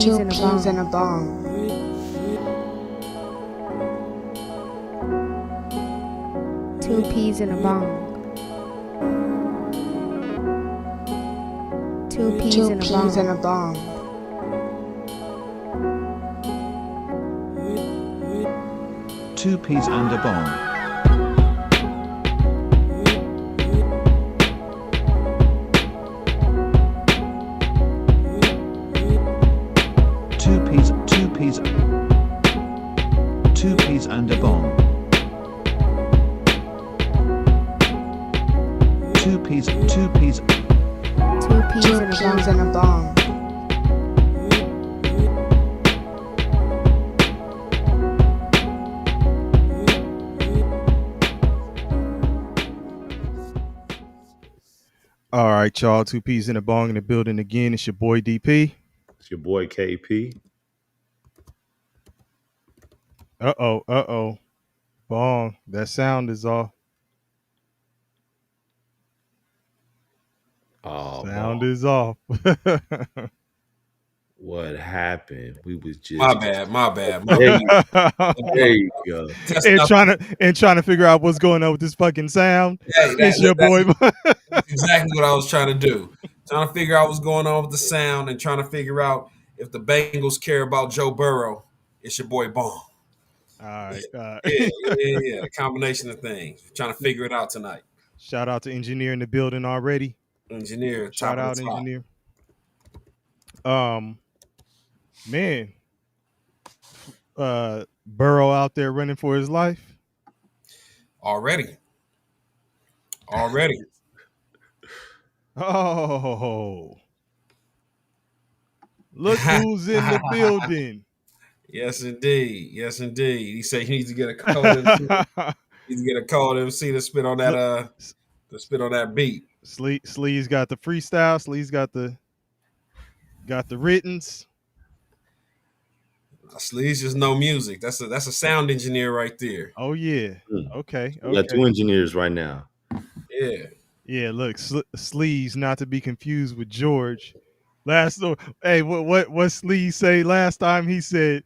Two peas and a bong. Two peas in a bong. Two peas Two in a peas and bong. a bong. Two peas and a bong. Two peas and a bong. Two peas Two peas Two in a peas bong. and a bong. All right, y'all. Two peas in a bong in the building again. It's your boy DP. It's your boy KP. Uh oh. Bong. That sound is off. Oh, Sound boy. is off. What happened? We was just My bad. There you go. and trying to figure out what's going on with this fucking sound. Hey, It's your boy. that's exactly what I was trying to do. Trying to figure out what's going on with the sound and trying to figure out if the Bengals care about Joe Burrow. It's your boy Bong. All right. Yeah. A combination of things. Trying to figure it out tonight. Shout out to engineer in the building already. Engineer, Shout top of out the top. engineer. Man, Burrow out there running for his life. Already. Oh, look who's in the building. Yes, indeed. He said he needs to get a cold MC. Needs to get a cold MC to spit on that beat. Slee's got the freestyle. Slee's got the writtens. Sleeves just no music. That's a sound engineer right there. Oh yeah. Okay. We got two engineers right now. Yeah. Yeah. Look, Sleeves, not to be confused with George. Hey, what Sleeves say last time? He said,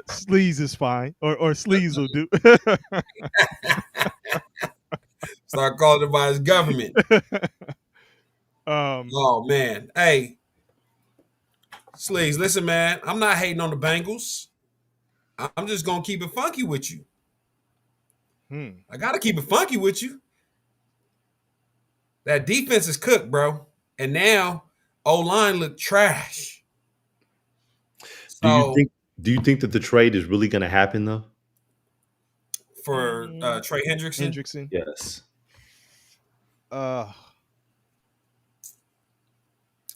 "Sleeves is fine," or Sleeves will do. Start calling it by his government. Um. Oh man. Hey, Sleeves, listen, man. I'm not hating on the Bengals. I'm just gonna keep it funky with you. I gotta keep it funky with you. That defense is cooked, and now O-line look trash. So Do you think that the trade is really going to happen though? for Trey Hendrickson, Hendrickson. Yes.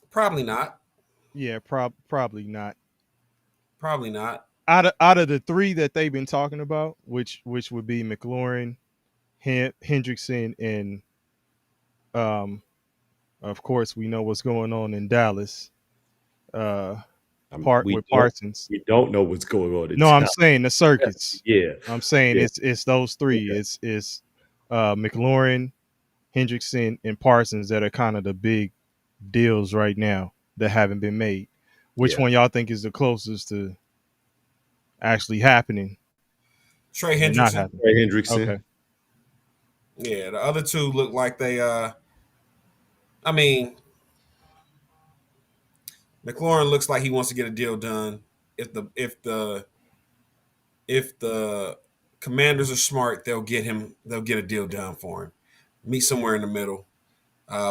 probably not. Yeah. Probably not. Probably not. Out of the three that they've been talking about, which would be McLaurin, Hendrickson, and of course we know what's going on in Dallas. With Parsons. We don't know what's going on. No, I'm saying the circuits. Yeah. I'm saying Yeah. it's those three. Okay. It's McLaurin, Hendrickson, and Parsons that are kind of the big deals right now that haven't been made. Which one y'all think is the closest to actually happening? Trey and not Hendrickson. happening? Trey Hendrickson. Okay. Yeah, the other two look like they I mean, McLaurin looks like he wants to get a deal done. If the Commanders are smart, they'll get a deal done for him. Meet somewhere in the middle.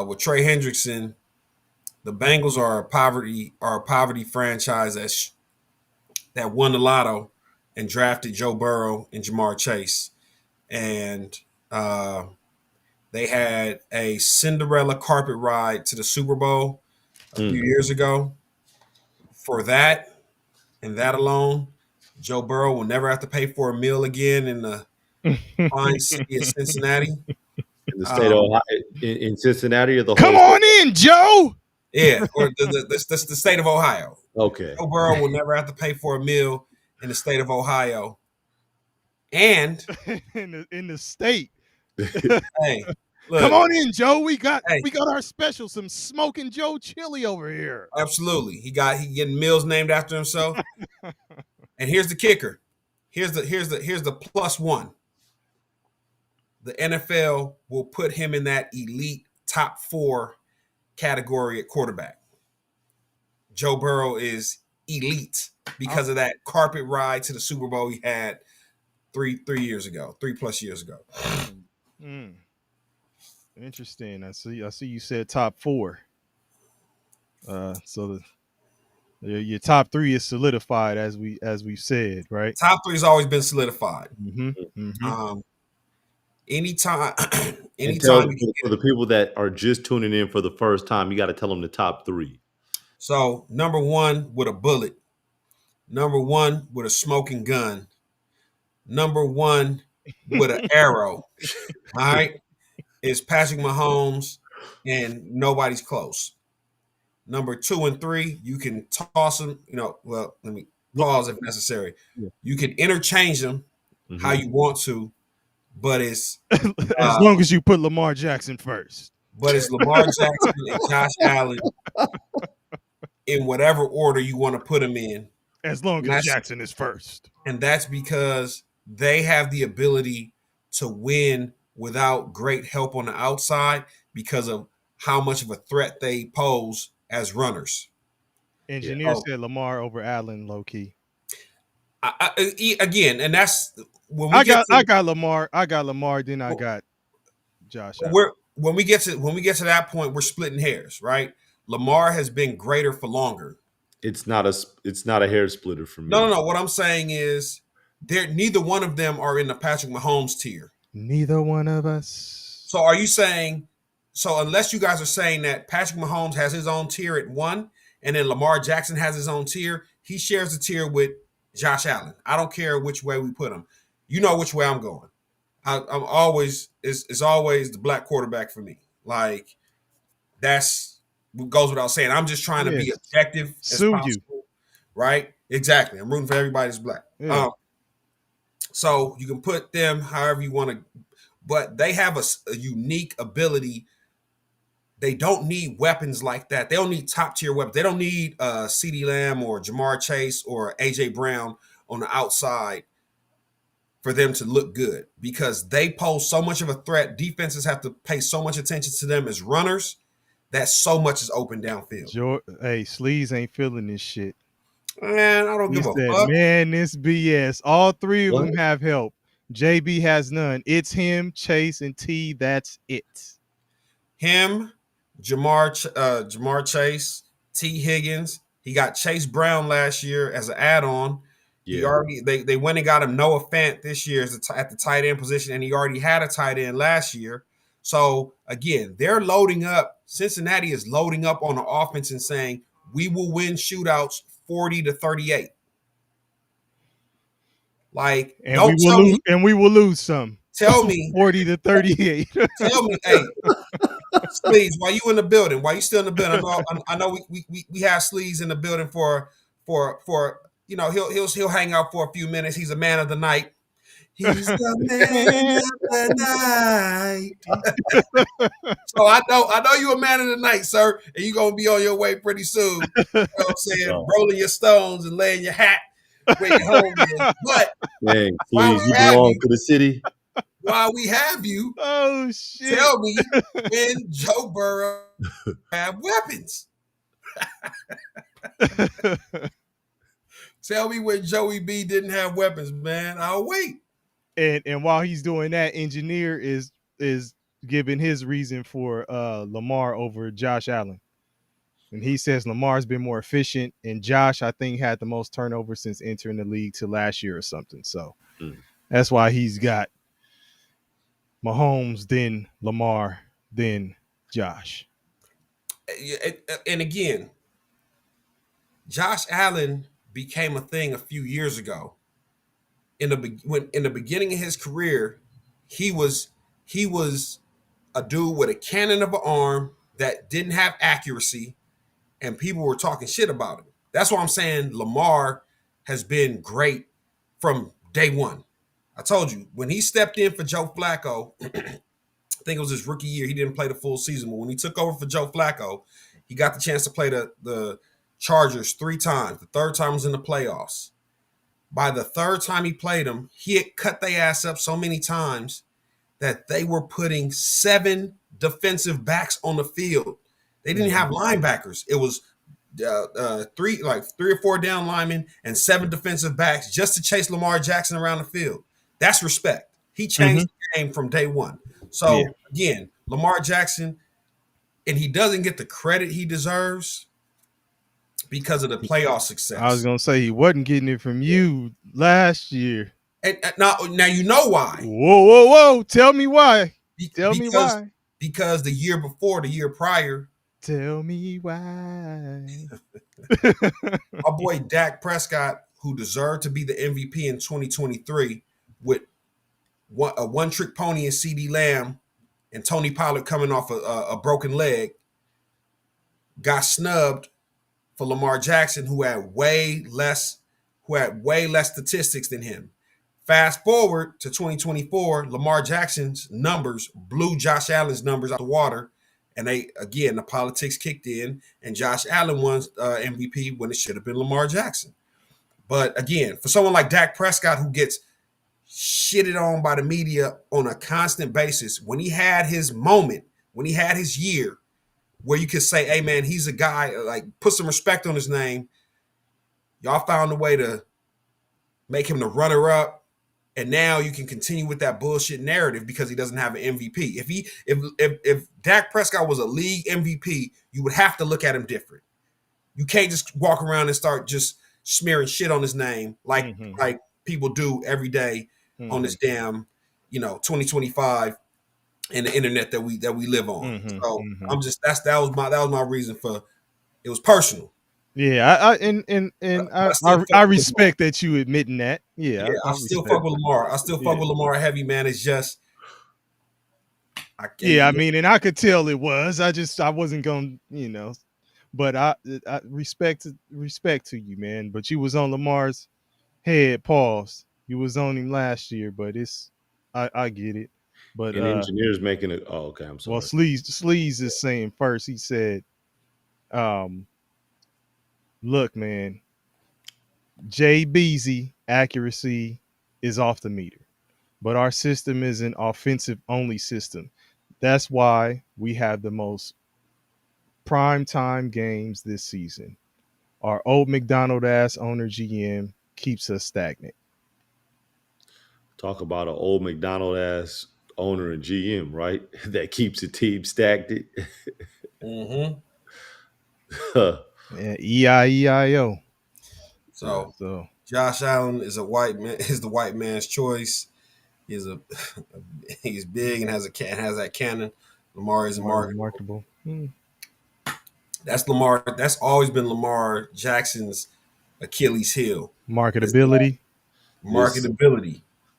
With Trey Hendrickson, the Bengals are a poverty franchise that won the lotto and drafted Joe Burrow and Jamar Chase. And they had a Cinderella carpet ride to the Super Bowl a few years ago. For that and that alone, Joe Burrow will never have to pay for a meal again in the fine city of Cincinnati. In the state of Ohio, in Cincinnati, or the Come whole on in, Joe. Yeah, or the state of Ohio. Okay. Joe Burrow will never have to pay for a meal in the state of Ohio. And in the state. hey, Come on in, Joe. We got Hey. our special, some smoking Joe chili over here. Absolutely. He getting meals named after himself. And here's the kicker. Here's the plus one. The NFL will put him in that elite top 4 category at quarterback. Joe Burrow is elite because of that carpet ride to the Super Bowl he had 3+ years ago. Interesting. I see you said top 4. So your top 3 is solidified as we've said, right? Top 3 has always been solidified. Anytime And for the people that are just tuning in for the first time, you got to tell them the top 3. So number 1 with a bullet, number 1 with a smoking gun, number 1 with an arrow. All right, is Patrick Mahomes, and nobody's close. Number 2 and 3, you can toss them. Well, let me pause if necessary. Yeah. You can interchange them how you want to, but it's as long as you put Lamar Jackson first. But it's Lamar Jackson and Josh Allen in whatever order you want to put them in. As long as Jackson is first. And that's because they have the ability to win without great help on the outside because of how much of a threat they pose as runners. Engineer said Lamar over Allen, low key. Again, and that's when I got Lamar. Then I got Josh Allen. When we get to that point, we're splitting hairs, right? Lamar has been greater for longer. It's not a hair splitter for me. No. What I'm saying is, neither one of them are in the Patrick Mahomes tier. Neither one of us. So are you saying? So unless you guys are saying that Patrick Mahomes has his own tier at 1, and then Lamar Jackson has his own tier, he shares the tier with Josh Allen. I don't care which way we put him. You know which way I'm going. I'm always it's always the black quarterback for me. Like that's what goes without saying. I'm just trying to be objective as possible, right? Exactly. I'm rooting for everybody that's black. Yeah. So you can put them however you want to, but they have a unique ability. They don't need weapons like that. They don't need top tier weapons. They don't need CeeDee Lamb or Jamar Chase or AJ Brown on the outside for them to look good because they pose so much of a threat. Defenses have to pay so much attention to them as runners that so much is open downfield. Hey, Sleaze ain't feeling this shit. Man, I don't give a fuck. Man, this BS. All 3 of them have help. JB has none. It's him, Chase, and T. That's it. Him, Jamar Chase, T. Higgins. He got Chase Brown last year as an add-on. Yeah. They went and got him Noah Fant this year at the tight end position, and he already had a tight end last year. So again, they're loading up. Cincinnati is loading up on the offense and saying we will win shootouts 40-38. Like, and we will lose some. Tell me 40-38. Tell me, hey, Sleaze, why you in the building? Why you still in the building? I know we have Sleaze in the building for he'll hang out for a few minutes. He's a man of the night. He's the man of the night. So I know you're a man of the night, sir, and you're gonna be on your way pretty soon. You know what I'm saying? Rolling your stones and laying your hat where your home is. But dang, please, you belong to the city. While we have you, oh shit! Tell me when Joe Burrow have weapons. Tell me when Joey B didn't have weapons, man. I'll wait. And while he's doing that, Engineer is giving his reason for Lamar over Josh Allen. And he says Lamar's been more efficient, and Josh, I think, had the most turnovers since entering the league to last year or something. So that's why he's got Mahomes, then Lamar, then Josh. And again, Josh Allen became a thing a few years ago. In the beginning of his career, he was a dude with a cannon of an arm that didn't have accuracy, and people were talking shit about him. That's why I'm saying Lamar has been great from day one. I told you, when he stepped in for Joe Flacco, I think it was his rookie year. He didn't play the full season, but when he took over for Joe Flacco, he got the chance to play the Chargers 3 times. The third time was in the playoffs. By the third time he played them, he had cut their ass up so many times that they were putting 7 defensive backs on the field. They didn't have linebackers. It was 3 or 4 down linemen and 7 defensive backs just to chase Lamar Jackson around the field. That's respect. He changed the game from day one. So again, Lamar Jackson, and he doesn't get the credit he deserves because of the playoff success. I was gonna say he wasn't getting it from you last year. And now you know why. Whoa! Tell me why. Tell me why. Because the year before, the year prior. Tell me why. Our boy Dak Prescott, who deserved to be the MVP in 2023, with a one-trick pony in CeeDee Lamb and Tony Pollard coming off a broken leg, got snubbed for Lamar Jackson, who had way less statistics than him. Fast forward to 2024, Lamar Jackson's numbers blew Josh Allen's numbers out the water. And the politics kicked in, and Josh Allen won MVP when it should have been Lamar Jackson. But again, for someone like Dak Prescott, who gets shitted on by the media on a constant basis, when he had his moment, when he had his year, where you could say, hey, man, he's a guy, like, put some respect on his name, y'all found a way to make him the runner-up. And now you can continue with that bullshit narrative because he doesn't have an MVP. If Dak Prescott was a league MVP, you would have to look at him different. You can't just walk around and start just smearing shit on his name like people do every day on this damn, 2025 and the internet that we live on. So that was my reason for it. Was personal. Yeah, I respect that you admitting that. Yeah, I still fuck with Lamar. I still fuck with Lamar heavy, man. It's just, and I could tell it was. I wasn't gonna, but I respect to you, man. But you was on Lamar's head. Pause. You was on him last year, but I get it. But and engineers making it. Oh, okay. I'm sorry. Well, Sleaze is saying first. He said, look, man, Jay Beasley accuracy is off the meter, but our system is an offensive only system. That's why we have the most prime time games this season. Our old McDonald ass owner GM keeps us stagnant. Talk about an old McDonald ass owner and GM, right? That keeps the team stagnant. Yeah, E-I-E-I-O. So Josh Allen is the white man's choice. He's big and has that cannon. Lamar is marketable. That's Lamar. That's always been Lamar Jackson's Achilles heel. Marketability,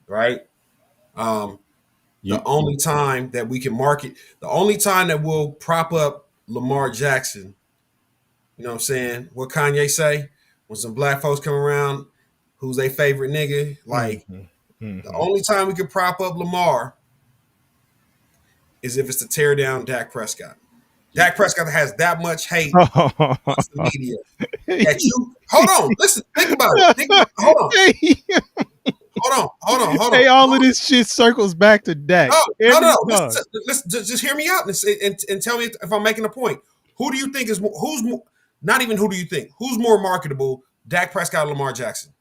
right? The only time that we can market, the only time that we'll prop up Lamar Jackson. You know what I'm saying? What Kanye say? When some black folks come around, who's their favorite nigga? Like, the only time we can prop up Lamar is if it's to tear down Dak Prescott. Dak Prescott has that much hate amongst the media that you hold on, listen, think about it. Hold on. Hey, all of this shit circles back to Dak. No. Listen, just hear me out and tell me if I'm making a point. Who do you think who's more, not even who do you think? Who's more marketable, Dak Prescott or Lamar Jackson?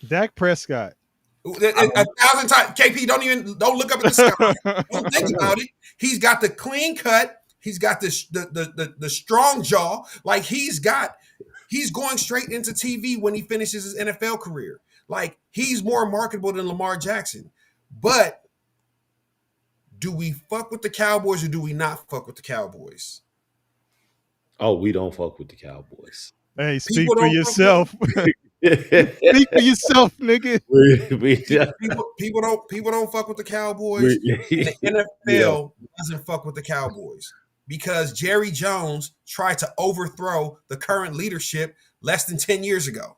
Dak Prescott. 1,000 times. KP, don't look up at the sky. Don't think about it. He's got the clean cut. He's got the strong jaw. Like he's going straight into TV when he finishes his NFL career. Like he's more marketable than Lamar Jackson. But do we fuck with the Cowboys or do we not fuck with the Cowboys? Oh, we don't fuck with the Cowboys. Hey, speak for yourself. Speak for yourself, nigga. People don't fuck with the Cowboys. The NFL doesn't fuck with the Cowboys because Jerry Jones tried to overthrow the current leadership less than 10 years ago.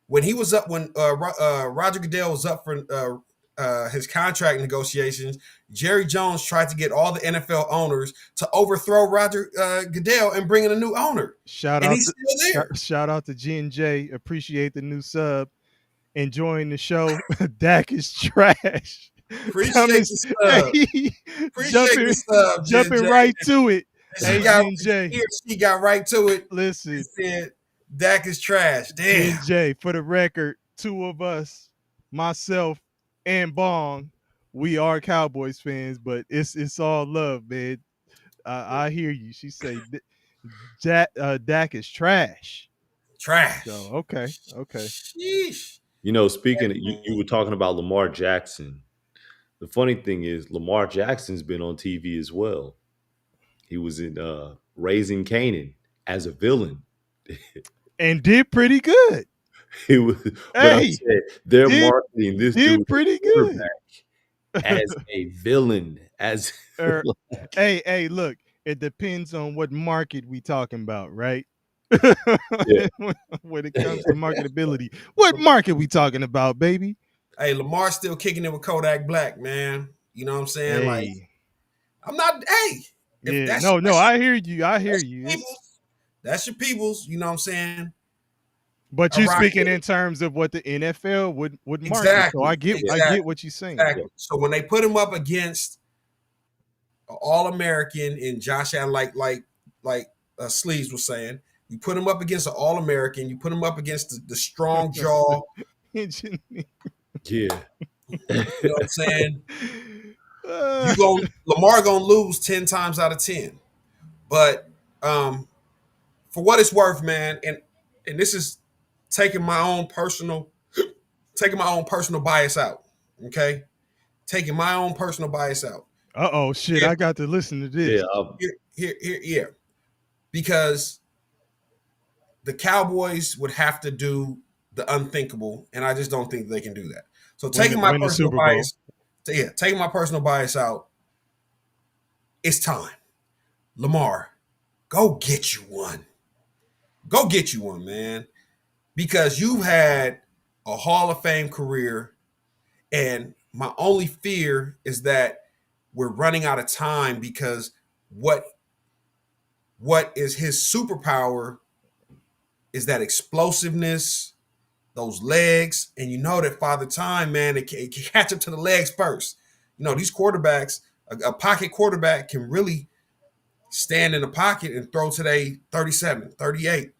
When he was up, when Roger Goodell was up for his contract negotiations, Jerry Jones tried to get all the NFL owners to overthrow Roger Goodell and bring in a new owner, Shout and out he's to still there. shout out to G&J. Appreciate the new sub. Enjoying the show. Dak is trash. Appreciate the sub. Hey, Appreciate the sub, jumping J. right to it. She Hey, got, G&J. she got right to it. Listen, He said, Dak is trash. Damn. G&J, for the record, two of us, myself and Bong, we are Cowboys fans, but it's all love, man. I hear you. She say Dak is trash. Trash. So okay. Sheesh. Speaking of, you were talking about Lamar Jackson. The funny thing is Lamar Jackson's been on TV as well. He was in Raising Kanan as a villain. And did pretty good. He was, but I said they're marketing this dude pretty good as a villain. As hey, look, it depends on what market we talking about, right? Yeah. When it comes to marketability, what market we talking about, baby? Hey, Lamar's still kicking it with Kodak Black, man. You know what I'm saying? Hey. Like, I'm not. Hey, Yeah, no, I hear you. I hear you. That's your peoples. You know what I'm saying? But you're speaking in terms of what the NFL would market. Exactly. So I get what you're saying. Exactly. So when they put him up against an All-American in Josh Allen, like Sleeves was saying, you put him up against an All-American. You put him up against the strong jaw. Yeah. You know what I'm saying? Lamar gonna lose 10 times out of 10. But for what it's worth, man, and this is taking my own personal bias out. Okay? Taking my own personal bias out. Shit, I got to listen to this. Yeah. Because the Cowboys would have to do the unthinkable, and I just don't think they can do that. So taking my personal bias out, it's time. Lamar, go get you one. Go get you one, man. Because you've had a Hall of Fame career, and my only fear is that we're running out of time because what is his superpower is that explosiveness, those legs, and you know that Father Time, man, it can catch up to the legs first. You know, these quarterbacks, a pocket quarterback can really stand in the pocket and throw today 37, 38.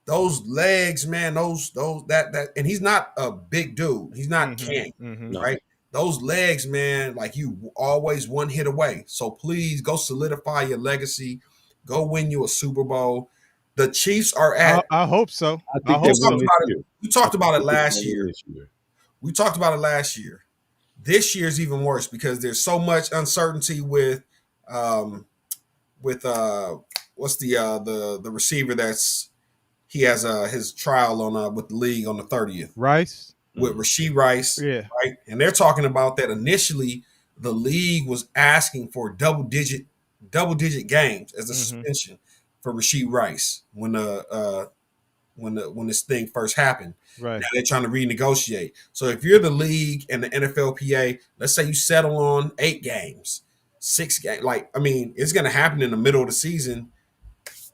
Those legs, man, and he's not a big dude. He's not King, right? Those legs, man, like you always one hit away. So please go solidify your legacy. Go win you a Super Bowl. The Chiefs are at. I hope so. We talked about it last year. We talked about it last year. This year's even worse because there's so much uncertainty with what's the receiver he has his trial on with the league on the 30th. Rice. With Rashee Rice. Yeah. Right. And they're talking about that initially the league was asking for double digit games as a suspension for Rashee Rice when this thing first happened. Right. Now they're trying to renegotiate. So if you're the league and the NFLPA, let's say you settle on 8 games, 6 games. Like, I mean, it's going to happen in the middle of the season.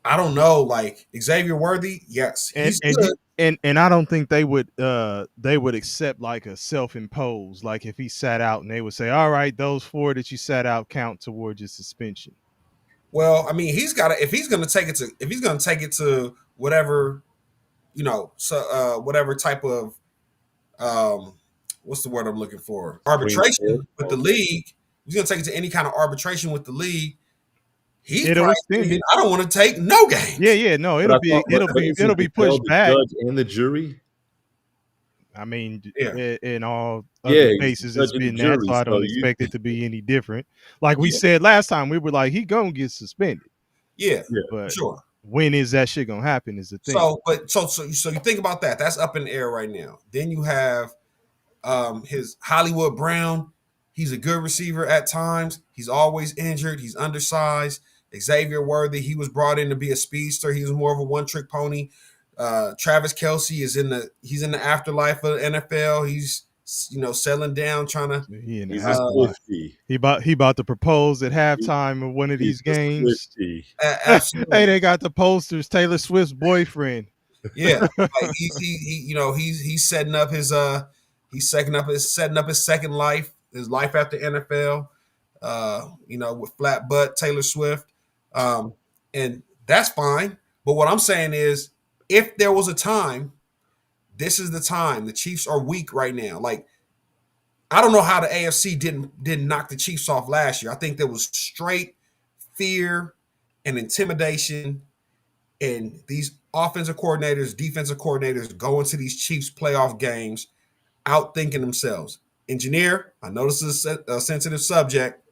I don't know. Like Xavier Worthy, yes, he's good. And I don't think they would accept like a self-imposed, like if he sat out and they would say, all right, those 4 that you sat out count towards your suspension. Well, I mean, if he's gonna take it to whatever, whatever type of what's the word I'm looking for? Arbitration with the league. He's gonna take it to any kind of arbitration with the league. I don't want to take no games. Yeah, no, it'll be pushed back. The judge and the jury. I mean, in all other cases, it's been that, so I don't expect it to be any different. Like we said last time, we were like, he gonna get suspended. Yeah, but sure. When is that shit gonna happen? Is the thing. So you think about that. That's up in the air right now. Then you have his Hollywood Brown. He's a good receiver at times. He's always injured. He's undersized. Xavier Worthy, he was brought in to be a speedster. He was more of a one-trick pony. Travis Kelce he's in the afterlife of the NFL. He's settling down, trying to. He in the He's a afterlife. Swiftie. He about to propose at halftime of one of these He's a games. Swiftie. Absolutely. Hey, they got the posters. Taylor Swift's boyfriend. Yeah, like he's setting up his setting up his second life, his life after NFL. With flat butt Taylor Swift, and that's fine. But what I'm saying is, if there was a time, this is the time. The Chiefs are weak right now. Like, I don't know how the AFC didn't knock the Chiefs off last year. I think there was straight fear and intimidation, and these offensive coordinators, defensive coordinators go into these Chiefs playoff games outthinking themselves. Engineer, I know this is a sensitive subject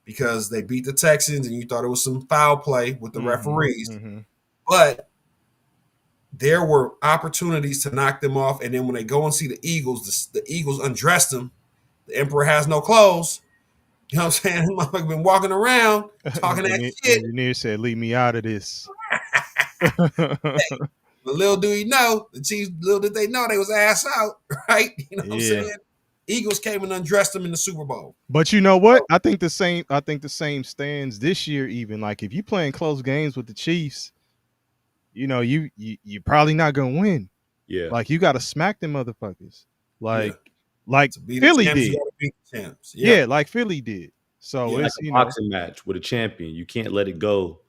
because they beat the Texans and you thought it was some foul play with the referees. Mm-hmm. But there were opportunities to knock them off. And then when they go and see the Eagles, the Eagles undressed them. The Emperor has no clothes. You know what I'm saying? Motherfucker been walking around talking that shit. Engineer said, "Leave me out of this." But little do you know, the Chiefs, little did they know they was ass out, right? You know what I'm saying? Eagles came and undressed them in the Super Bowl. But you know what? I think the same stands this year. Even like if you playing close games with the Chiefs, you probably not gonna win. Yeah. Like you got to smack them motherfuckers. Like Philly did. You gotta beat the champs. Yeah, like Philly did. So Like it's a boxing match with a champion. You can't let it go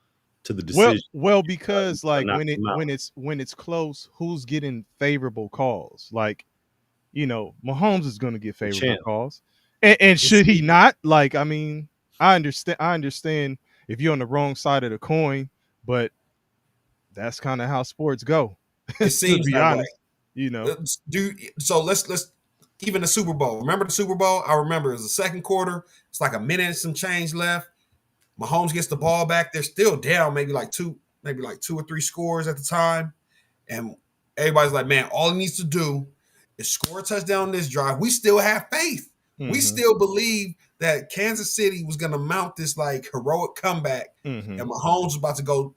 to the decision. Well, because like knock them out. when it's close, who's getting favorable calls? Like, Mahomes is going to get favorable calls, and should he not? Like, I mean, I understand if you're on the wrong side of the coin, but that's kind of how sports go. It seems to be that honest, way. So let's even the Super Bowl. Remember the Super Bowl? I remember it was the second quarter. It's like a minute and some change left. Mahomes gets the ball back. They're still down, maybe like two or three scores at the time. And everybody's like, man, all he needs to do is score a touchdown this drive. We still have faith. Mm-hmm. We still believe that Kansas City was going to mount this like heroic comeback. Mm-hmm. And Mahomes was about to go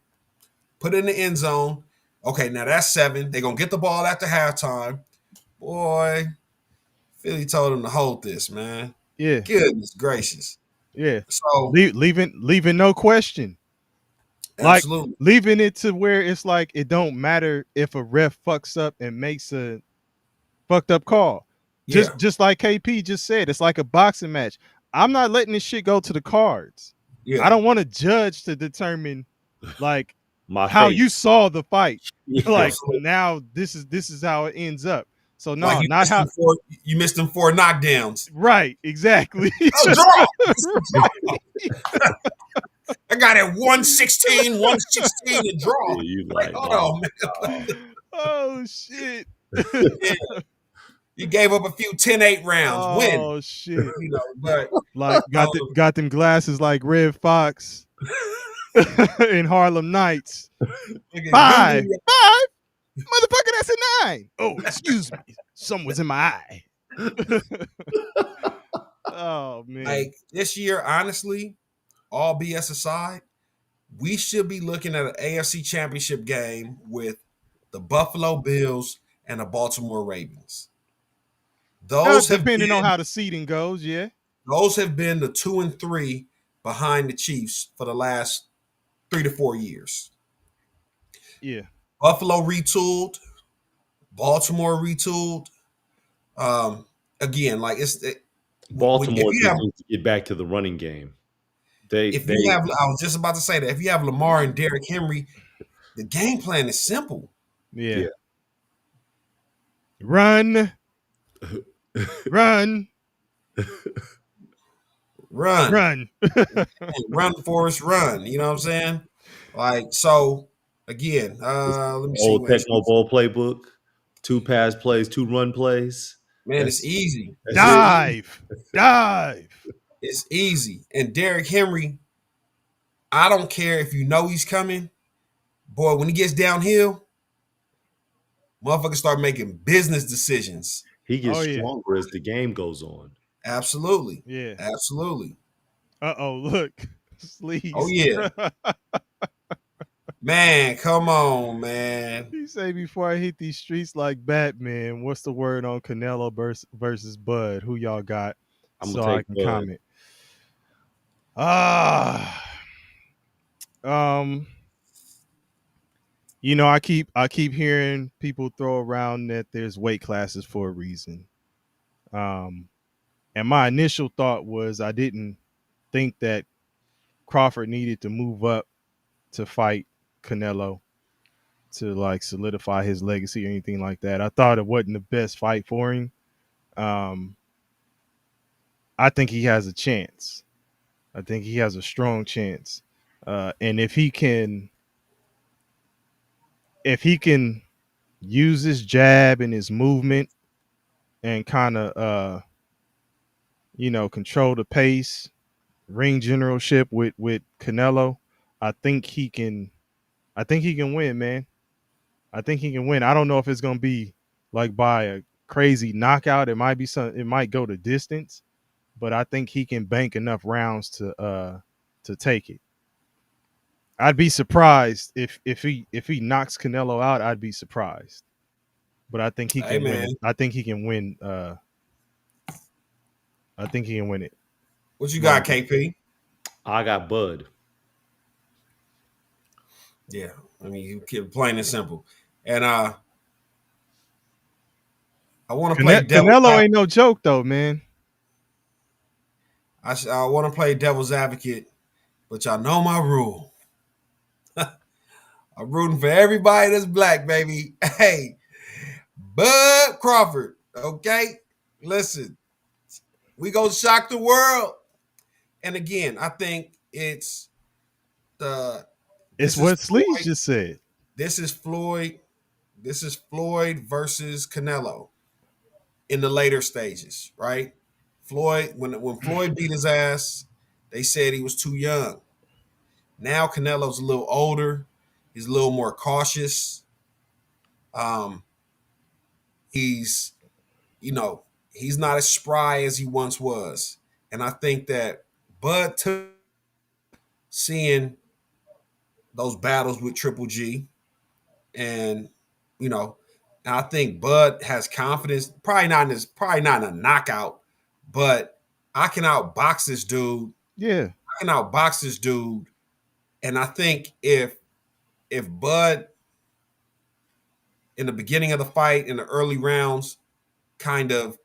put it in the end zone. Okay, now that's 7. They're going to get the ball after halftime. Boy, Philly told him to hold this, man. Yeah. Goodness gracious. Yeah. So leaving no question. Absolutely. Like leaving it to where it's like it don't matter if a ref fucks up and makes a fucked up call. Just like KP just said, it's like a boxing match. I'm not letting this shit go to the cards. Yeah. I don't want to judge to determine like how you saw the fight. Yeah. Like now this is how it ends up. So no, like not how you missed them 4 knockdowns. Right, exactly. Draw. I got it 116 to draw. Yeah, you like, hold on, man. Oh shit. Yeah. You gave up a few 10-8 rounds. Win. Oh shit. But like got them glasses like Red Fox in Harlem Nights. 5. Motherfucker, that's a 9. Oh, excuse me. Something was in my eye. Oh man. Like this year, honestly, all BS aside, we should be looking at an AFC championship game with the Buffalo Bills and the Baltimore Ravens. Those depending on how the seeding goes, yeah. Those have been the 2 and 3 behind the Chiefs for the last 3 to 4 years. Yeah. Buffalo retooled, Baltimore retooled. Again, like Baltimore needs to get back to the running game. I was just about to say that if you have Lamar and Derrick Henry, the game plan is simple. Yeah. Run. Run. Run, Forrest, run. You know what I'm saying? Like, so again, let me see. Old Techno Bowl playbook, 2 pass plays, 2 run plays. Man, it's easy. Dive. It's easy. And Derrick Henry, I don't care if you know he's coming. Boy, when he gets downhill, motherfuckers start making business decisions. He gets stronger as the game goes on. Absolutely. Yeah. Absolutely. Uh-oh, look. Sleeves. Oh, yeah. Man, come on, man. He say before I hit these streets like Batman, what's the word on Canelo versus Bud? Who y'all got? I'm gonna So I take can Bud. comment. Ah, um, I keep hearing people throw around that there's weight classes for a reason. Um, and my initial thought was I didn't think that Crawford needed to move up to fight Canelo to like solidify his legacy or anything like that. I thought it wasn't the best fight for him. Um, I think he has a chance. I think he has a strong chance. And if he can use his jab and his movement and kind of control the pace, ring generalship with Canelo, I think he can win, man. I think he can win. I don't know if it's gonna be like by a crazy knockout. It might go to distance, but I think he can bank enough rounds to take it. I'd be surprised if he knocks Canelo out. I'd be surprised, but I think he Hey, can win man, it. I think he can win. I think he can win it. what you got, Marvin. KP? I got Bud. Yeah, I mean, you keep plain and simple. And I want to play devil's. Canelo ain't no joke though, man. I want to play devil's advocate, but y'all know my rule. I'm rooting for everybody that's black, baby. Hey, Bud Crawford. Okay, listen, we gonna shock the world. And again, I think the It's this is what Sleeves Floyd. just said. This is Floyd. This is Floyd versus Canelo in the later stages, right? Floyd, when Floyd beat his ass, they said he was too young. Now Canelo's a little older. He's a little more cautious. Um, he's, he's not as spry as he once was. And I think that Bud took seeing those battles with Triple G, and you know, and I think Bud has confidence. Probably not in a knockout, but I can outbox this dude. Yeah. I can outbox this dude, and I think if Bud in the beginning of the fight in the early rounds kind of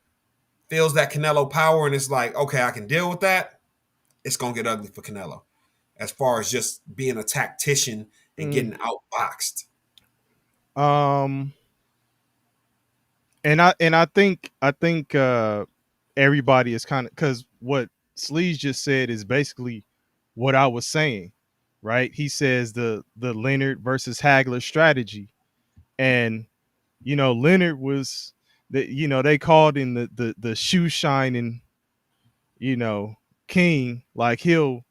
feels that Canelo power and it's like, okay, I can deal with that, it's gonna get ugly for Canelo as far as just being a tactician and Mm. getting outboxed. Um. And I think everybody is kind of because what Sleeves just said is basically what I was saying, right? He says the Leonard versus Hagler strategy, and Leonard was they called him the shoe shining you know king. Like he'll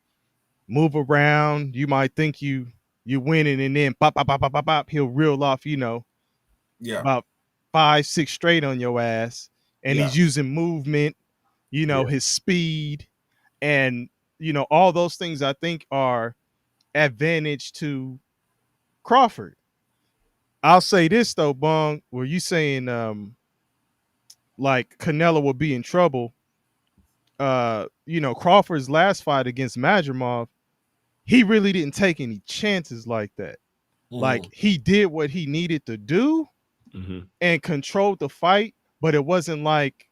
move around. You might think you winning, and then pop pop pop pop pop pop. He'll reel off Yeah, about 5 6 straight on your ass, and yeah. he's using movement, Yeah. his speed, and all those things I think are advantage to Crawford. I'll say this though, Bong, were you saying like Canelo will be in trouble? Crawford's last fight against Madrimov, he really didn't take any chances like that. Like Mhm. he did what he needed to do Hmm. and controlled the fight, but it wasn't like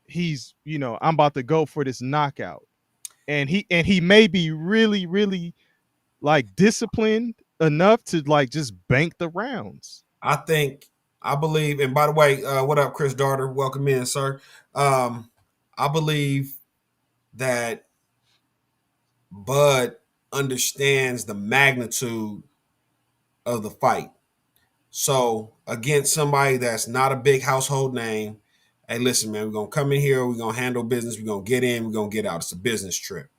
he's, I'm about to go for this knockout. And he may be really, really like disciplined enough to like just bank the rounds. I think I believe, and by the way, what up, Chris Darter? Welcome in, sir. Um, I believe that Bud understands the magnitude of the fight. So against somebody that's not a big household name, hey, listen, man, we're gonna come in here, we're gonna handle business, we're gonna get in, we're gonna get out. It's a business trip.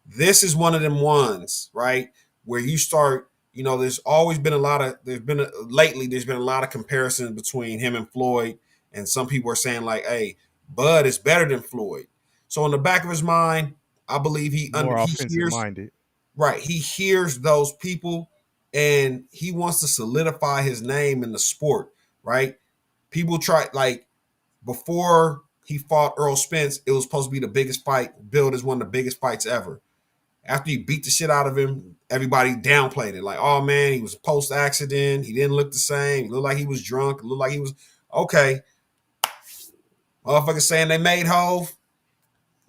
This is one of them ones, right, where you start, there's always been lately there's been a lot of comparisons between him and Floyd, and some people are saying like, hey, Bud is better than Floyd. So in the back of his mind, I believe More he offensive hears, minded. right, he hears those people, and he wants to solidify his name in the sport, right? People try, like, before he fought Earl Spence, it was supposed to be the biggest fight, billed as one of the biggest fights ever. After he beat the shit out of him, everybody downplayed it. Like, oh man, he was post accident. He didn't look the same. He looked like he was drunk. It looked like he was okay. Motherfuckers saying they made Hove,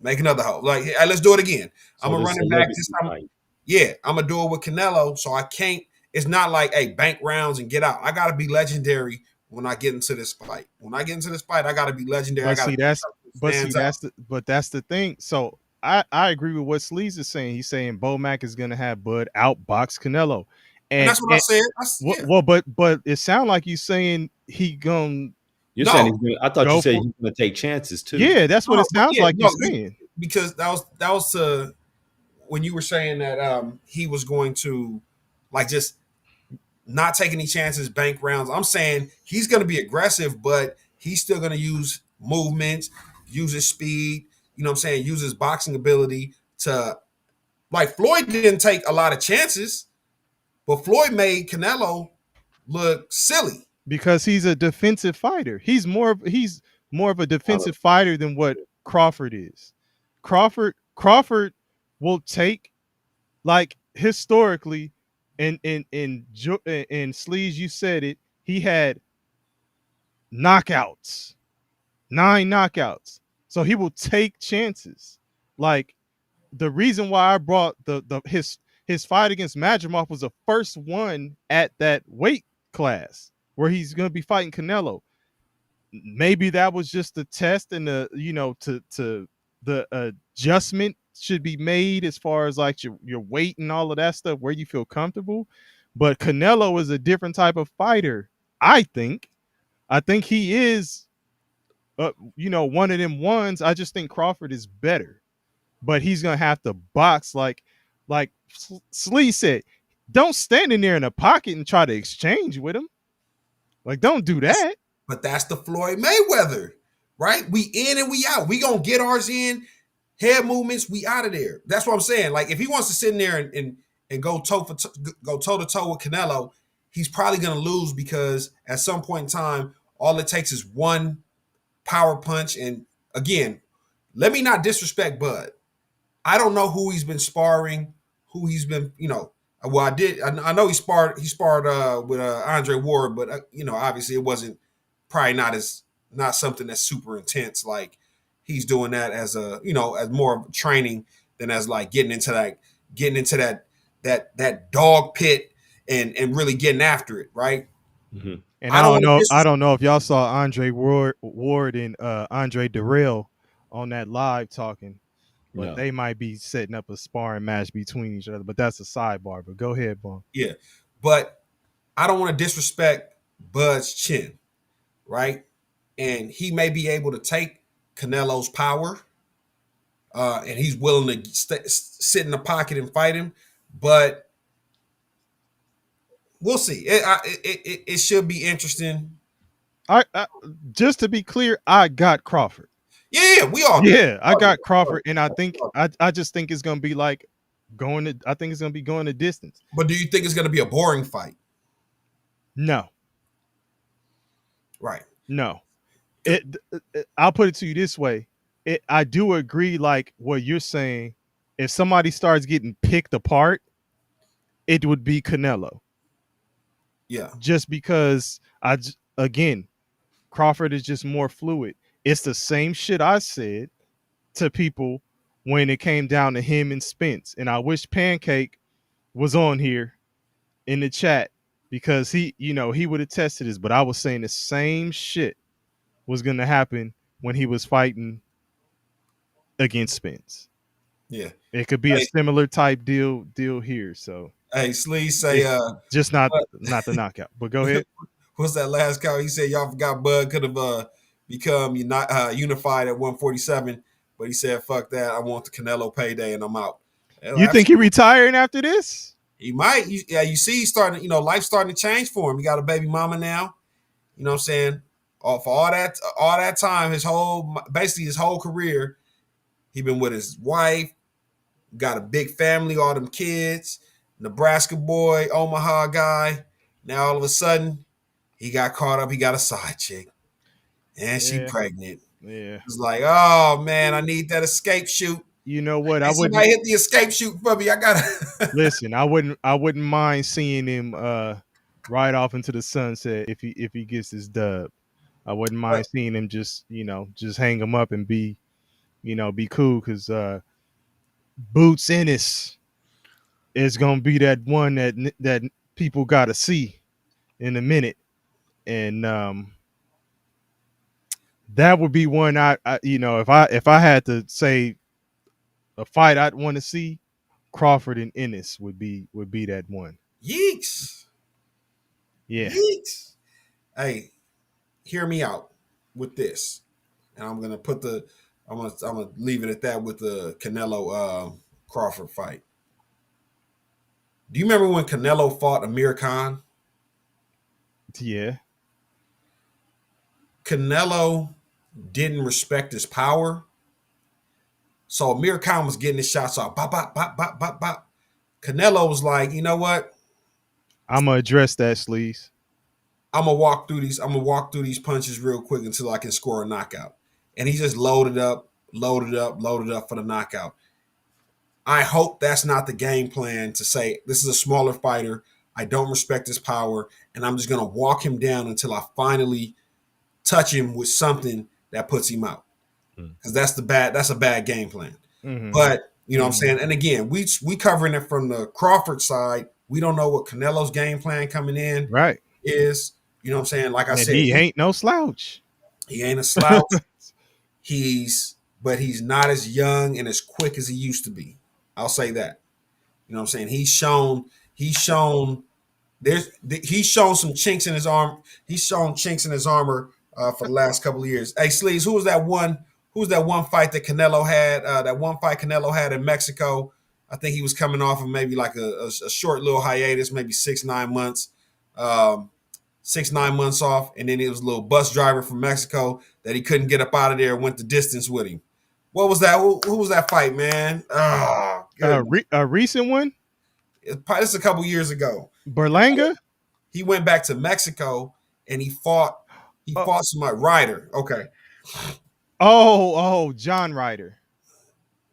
make another Hove. Like, hey, let's do it again. So I'm gonna run it back this time. fight. Yeah, I'm gonna do it with Canelo. So I can't. It's not like, hey, bank rounds and get out. I gotta be legendary when I get into this fight. When I get into this fight, I gotta be legendary. I But gotta see, be that's something that stands out. that's the thing. So I agree with what Sleaze is saying. He's saying Bo Mack is gonna have Bud outbox Canelo, And and, that's what I said. Yeah. well, but it sounds like you saying he gonna You're No. saying he's gonna, I thought Go you said for- he's going to take chances too. yeah, that's what No, it sounds yeah, like no, you're saying. because that was when you were saying that he was going to, like, just not take any chances, bank rounds. I'm saying he's going to be aggressive, but he's still going to use movements, use his speed. You know what I'm saying? Use his boxing ability to, like, Floyd didn't take a lot of chances, but Floyd made Canelo look silly. Because he's a defensive fighter. He's more of a defensive fighter than what Crawford is. Crawford will take, like, historically, and Sleaze, you said it, he had knockouts, 9 knockouts. So he will take chances. Like, the reason why I brought his fight against Madrimov was the first one at that weight class where he's going to be fighting Canelo. Maybe that was just the test, and to the adjustment should be made as far as, like, your weight and all of that stuff, where you feel comfortable. But Canelo is a different type of fighter. I think he is one of them ones. I just think Crawford is better, but he's gonna have to box like Slee said. Don't stand in there in a pocket and try to exchange with him. Like, don't do that. But that's the Floyd Mayweather, right? We in and we out. We gonna get ours in. Head movements, we out of there. That's what I'm saying. Like, if he wants to sit in there and go toe to toe with Canelo, he's probably gonna lose, because at some point in time, all it takes is one power punch. And again, let me not disrespect Bud. I don't know who he's been sparring, who he's been, well, I know he sparred with Andre Ward, but obviously it wasn't, probably not something that's super intense. Like, he's doing that as as more of training than as, like, getting into that dog pit and really getting after it, right? Mm-hmm. And I don't know if y'all saw Andre Ward and Andre Darrell on that live talking, but they might be setting up a sparring match between each other. But that's a sidebar. But go ahead, Bong. Yeah, but I don't want to disrespect Bud's chin, right? And he may be able to take Canelo's power, and he's willing to sit in the pocket and fight him, but we'll see. It should be interesting. I just to be clear, I got Crawford. Yeah, we all. Yeah, I got Crawford, and I think I just think it's gonna be like going the distance. But do you think it's gonna be a boring fight? No. Right. No. I'll put it to you this way. I do agree, like what you're saying. If somebody starts getting picked apart, it would be Canelo. Yeah. Just because again, Crawford is just more fluid. It's the same shit I said to people when it came down to him and Spence. And I wish Pancake was on here in the chat, because he would have tested this, but I was saying the same shit was going to happen when he was fighting against Spence. Yeah. It could be a similar type deal here. So, hey, Sleaze say just not the knockout. But go ahead. What's that last count? He said y'all forgot Bud could have become unified at 147, but he said, fuck that. I want the Canelo payday and I'm out. You think he retiring after this? He might. You see, he's starting, life's starting to change for him. He got a baby mama now. You know what I'm saying? For all that time, his whole career, he been with his wife, got a big family, all them kids. Nebraska boy, Omaha guy. Now all of a sudden, he got caught up. He got a side chick, and she Yeah, pregnant. yeah. It's like, oh man, I need that escape chute. You know what? I Hey, wouldn't somebody hit the escape chute for me. I gotta. listen. I wouldn't mind seeing him ride off into the sunset if he gets his dub. I wouldn't mind seeing him just hang him up and be cool because Boots Ennis is gonna be that one that people gotta see in a minute, and that would be one I if I had to say a fight I'd want to see, Crawford and Ennis would be that one. Yeeks. Yeah. Yeeks. Hey, hear me out with this, and I'm gonna leave it at that with the Canelo Crawford fight. Do you remember when Canelo fought Amir Khan? Yeah. Canelo didn't respect his power, so Amir Khan was getting his shots off. Bop bop bop bop bop bop. Canelo was like, you know what? I'm gonna address that, Sleaze. I'm gonna walk through these. I'm gonna walk through these punches real quick until I can score a knockout. And he just loaded up, loaded up, loaded up for the knockout. I hope that's not the game plan to say this is a smaller fighter. I don't respect his power, and I'm just gonna walk him down until I finally touch him with something that puts him out. Because that's a bad game plan. Mm-hmm. But you know what I'm saying? And again, we covering it from the Crawford side. We don't know what Canelo's game plan coming in Right. is. You know what I'm saying? Like I And said, he ain't no slouch. he ain't a slouch. But he's not as young and as quick as he used to be. I'll say that. You know what I'm saying? He's shown some chinks in his arm. He's shown chinks in his armor for the last couple of years. Hey, Sleaze, who was that one? Who was that one fight that Canelo had? That one fight Canelo had in Mexico. I think he was coming off of maybe like a short little hiatus, maybe 6-9 months. 6-9 months off, and then it was a little bus driver from Mexico that he couldn't get up out of there and went the distance with him. What was that? Who was that fight, man? Oh, A recent one? It's a couple years ago. Berlanga? He went back to Mexico and he fought somebody. Ryder. Okay. John Ryder.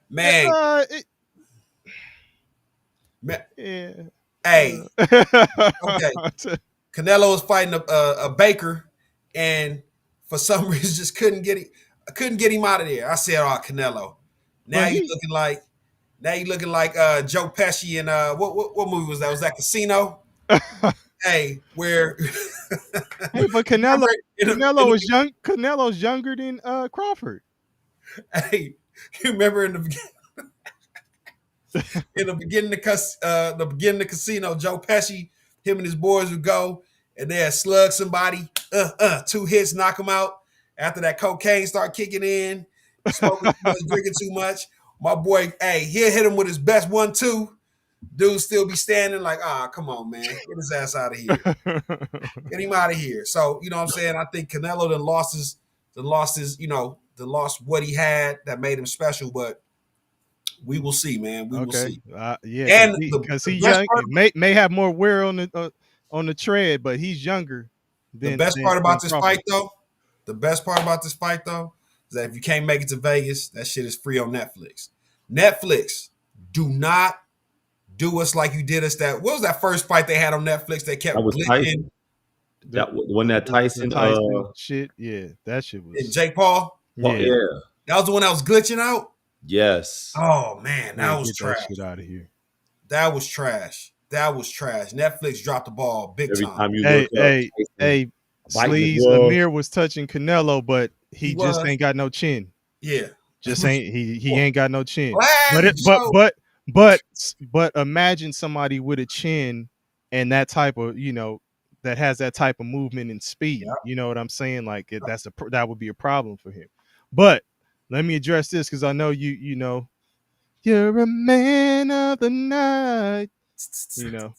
Man. Yeah. Hey. Okay. Canelo was fighting a baker, and for some reason just couldn't get him out of there. I said, "Oh, Canelo, now you looking like Joe Pesci in what movie was that? Was that Casino?" Hey, where? Hey, but Canelo's young. Canelo's younger than Crawford. Hey, you remember in the beginning of Casino, Joe Pesci, him and his boys would go and they'd slug somebody, 2 hits, knock them out. After that cocaine start kicking in, smoking too much, drinking too much. My boy, hey, he'll hit him with his best 1-2. Dude still be standing like, come on, man. Get his ass out of here. Get him out of here. So, you know what I'm saying? I think Canelo lost what he had that made him special, but we will see, man. We will see. Yeah, and because he's young, may have more wear on the tread, but he's younger. The best part about this fight, though, is that if you can't make it to Vegas, that shit is free on Netflix. Netflix, do not do us like you did us. What was that first fight they had on Netflix? They kept Tyson. Tyson shit. Yeah, that shit was. And Jake Paul. Yeah, that was the one that was glitching out. Yes. Oh man, that was trash. That shit out of here. That was trash. Netflix dropped the ball big time. Time you look hey, Sleaze, Amir was touching Canelo, but he just ain't got no chin. Yeah, just ain't he ain't got no chin. But imagine somebody with a chin and that type of that has that type of movement and speed. Yeah. You know what I'm saying? Like that would be a problem for him. But let me address this because I know you know you're a man of the night. You know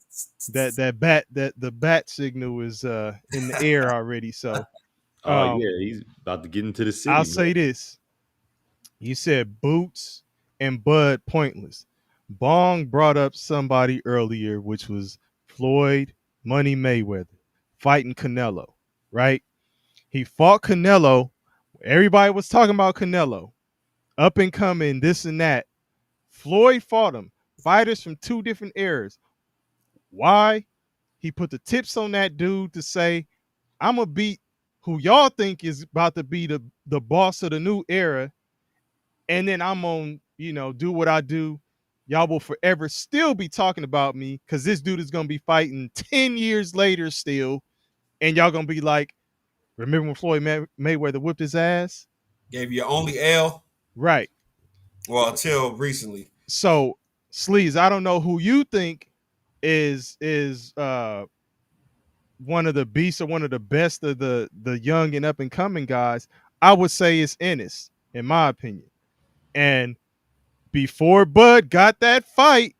the bat signal is in the air already. So yeah, he's about to get into the city. I'll say this: you said Boots and Bud pointless. Bong brought up somebody earlier, which was Floyd Money Mayweather fighting Canelo, right? He fought Canelo. Everybody was talking about Canelo, up and coming, this and that. Floyd fought him. Fighters from two different eras. Why? He put the tips on that dude to say, I'm going to beat who y'all think is about to be the boss of the new era. And then I'm going to, do what I do. Y'all will forever still be talking about me because this dude is going to be fighting 10 years later still. And y'all going to be like, remember when Floyd Mayweather whipped his ass? Gave you only L. Right. Well, until recently. So, Sleaze, I don't know who you think is one of the beasts or one of the best of the young and up and coming guys. I would say it's Ennis, in my opinion. And before Bud got that fight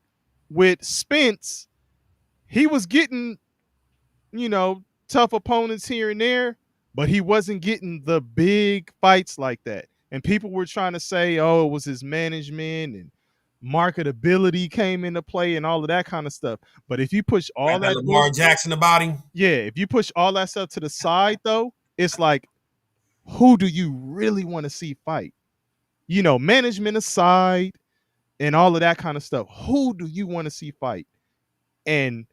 with Spence, he was getting, tough opponents here and there, but he wasn't getting the big fights like that. And people were trying to say, oh, it was his management and marketability came into play and all of that kind of stuff. But if you push all that Lamar Jackson about him, if you push all that stuff to the side, though, it's like, who do you really want to see fight? Management aside and all of that kind of stuff. Who do you want to see fight? And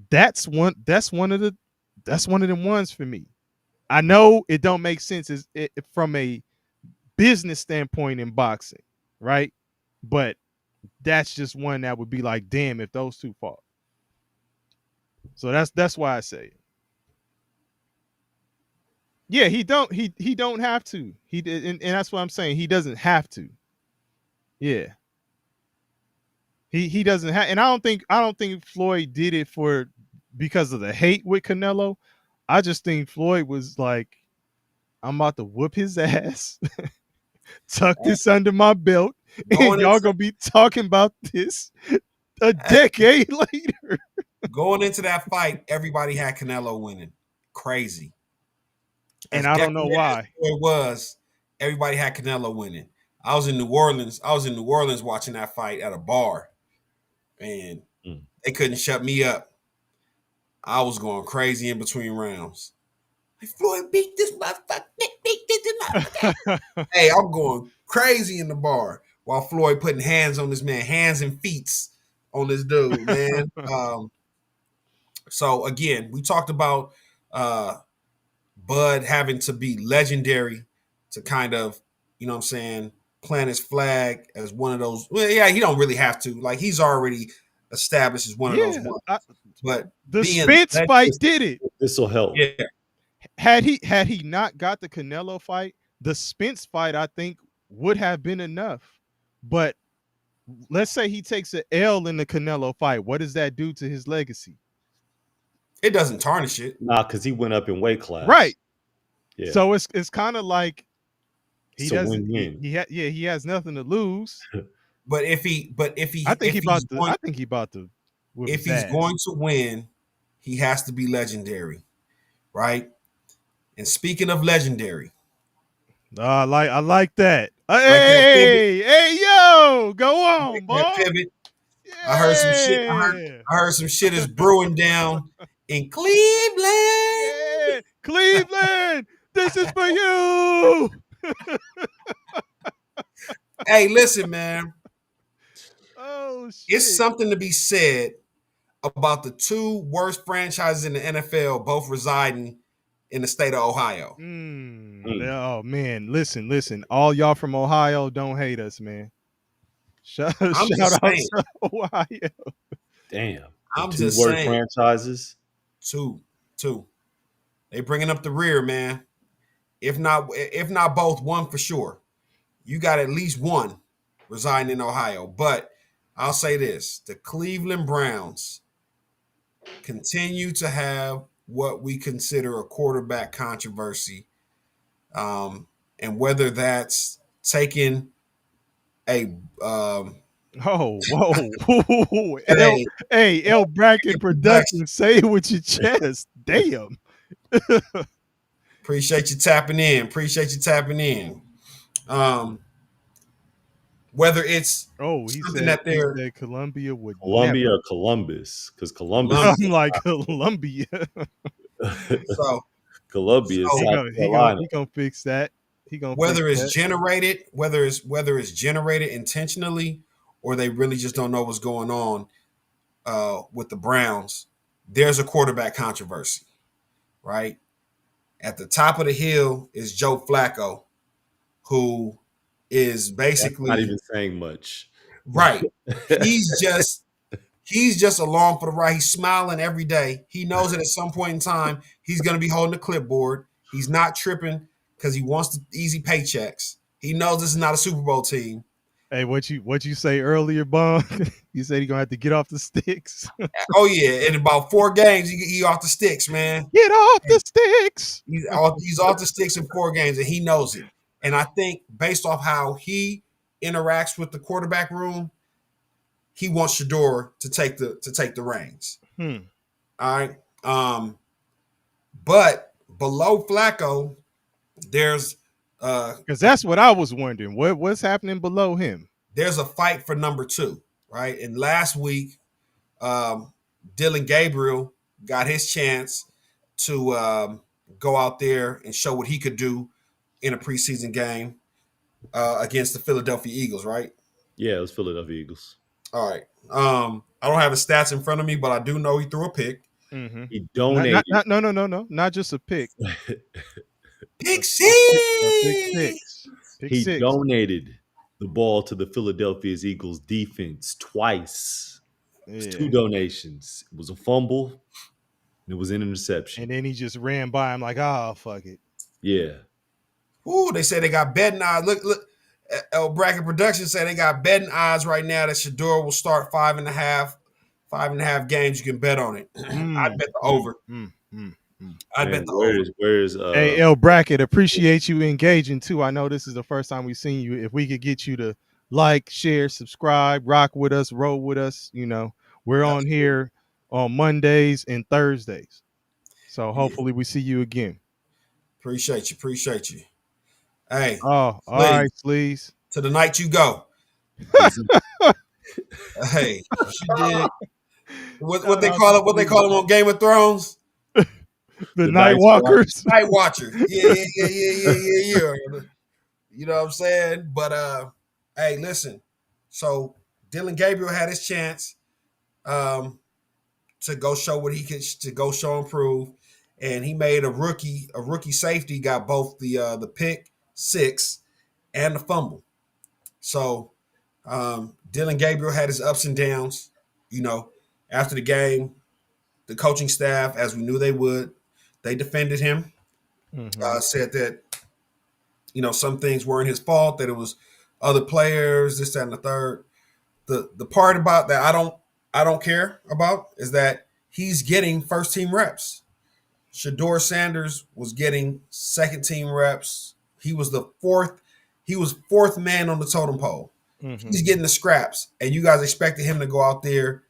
that's one of them ones for me. I know it don't make sense from a business standpoint in boxing, right? But that's just one that would be like, damn, if those two fought. So that's why I say it. Yeah, he don't have to. He did, and that's what I'm saying. He doesn't have to. Yeah. He doesn't have, and I don't think Floyd did it because of the hate with Canelo. I just think Floyd was like, I'm about to whoop his ass, tuck this under my belt, and y'all gonna be talking about this a decade later. Going into that fight, everybody had Canelo winning. Crazy. And I don't know why. It was. Everybody had Canelo winning. I was in New Orleans watching that fight at a bar, and they couldn't shut me up. I was going crazy in between rounds. Floyd beat this motherfucker. Hey, I'm going crazy in the bar while Floyd putting hands on this man, hands and feet on this dude, man. So again, we talked about Bud having to be legendary to kind of, plant his flag as one of those. Well, yeah, he don't really have to. Like, he's already established as one of those ones. But the Spence fight did it. This will help. Yeah. Had he not got the Canelo fight, the Spence fight, I think, would have been enough. But let's say he takes an L in the Canelo fight. What does that do to his legacy? It doesn't tarnish it. Nah, because he went up in weight class. Right. Yeah. So it's kind of like he doesn't. Win-win. He has nothing to lose. But if he If he's going to win, he has to be legendary, right? And speaking of legendary, I like that. Hey, yo, go on, boy. Pivot. Yeah. I heard some shit. I heard some shit is brewing down in Cleveland. Yeah, Cleveland, this is for you. Hey, listen, man. Oh, shit. It's something to be said about the two worst franchises in the NFL, both residing in the state of Ohio. Oh, man. Listen. All y'all from Ohio, don't hate us, man. Shout out to Ohio. Damn. I'm two just worst saying. Franchises. Two. They bringing up the rear, man. If not both, one for sure. You got at least one residing in Ohio. But I'll say this. The Cleveland Browns continue to have what we consider a quarterback controversy. And whether that's taking a whoa. L Bracket Production, say it with your chest. Damn. Appreciate you tapping in. whether it's Oh, something that he they're said Columbia would Columbia never. or Columbus, because Columbus, Columbia. I'm like Columbia. So, Columbia, so South Carolina. He gonna fix that. He gonna fix whether it's that. generated, whether it's generated intentionally, or they really just don't know what's going on with the Browns, there's a quarterback controversy, right? At the top of the hill is Joe Flacco, who is That's not basically even saying much. right. He's just he's just along for the ride. He's smiling every day. He knows that at some point in time he's going to be holding the clipboard. He's not tripping because he wants the easy paychecks. He knows this is not a Super Bowl team. Hey, what you say earlier, Bong? You said he gonna have to get off the sticks. Oh yeah, in about 4 games he off the sticks, man. Get off the sticks. He's off the sticks in 4 games, and he knows it. And I think based off how he interacts with the quarterback room, he wants Shador to take the reins. Hmm. All right. But below Flacco, there's Because that's what I was wondering. What's happening below him? there's a fight for number 2, right? And last week, Dylan Gabriel got his chance to go out there and show what he could do in a preseason game against the Philadelphia Eagles, right? Yeah, it was Philadelphia Eagles. All right. I don't have his stats in front of me, but I do know he threw a pick. Mm-hmm. He donated. No, not just a pick. Pick A six. pick six. Pick He six. donated the ball to the Philadelphia Eagles defense twice. It was 2 donations. It was a fumble, and it was an interception. And then he just ran by him like, oh, fuck it. Yeah. Ooh, they say they got betting odds. Look. El Bracket Productions say they got betting odds right now that Shador will start 5.5 games. You can bet on it. I'd bet the over. I'd bet the over. Where's Hey, El Bracket, appreciate you engaging too. I know this is the first time we've seen you. If we could get you to like, share, subscribe, rock with us, roll with us, we're on here on Mondays and Thursdays. So hopefully we see you again. Appreciate you. Hey. Oh, all right, please. To the night you go. Hey, she did what they call them on Game of Thrones? The Night Walkers. Night Watcher. Yeah. You know what I'm saying? But hey, listen. So Dylan Gabriel had his chance to go show what he could, to go show and prove. And he made a rookie safety, got both the pick 6 and the fumble. So Dylan Gabriel had his ups and downs. After the game, the coaching staff, as we knew they would, they defended him. Said that some things weren't his fault, that it was other players, this, that, and the third. The part about that I don't care about is that he's getting first team reps. Shador Sanders was getting second team reps. He was fourth man on the totem pole. He's getting the scraps, and you guys expected him to go out there,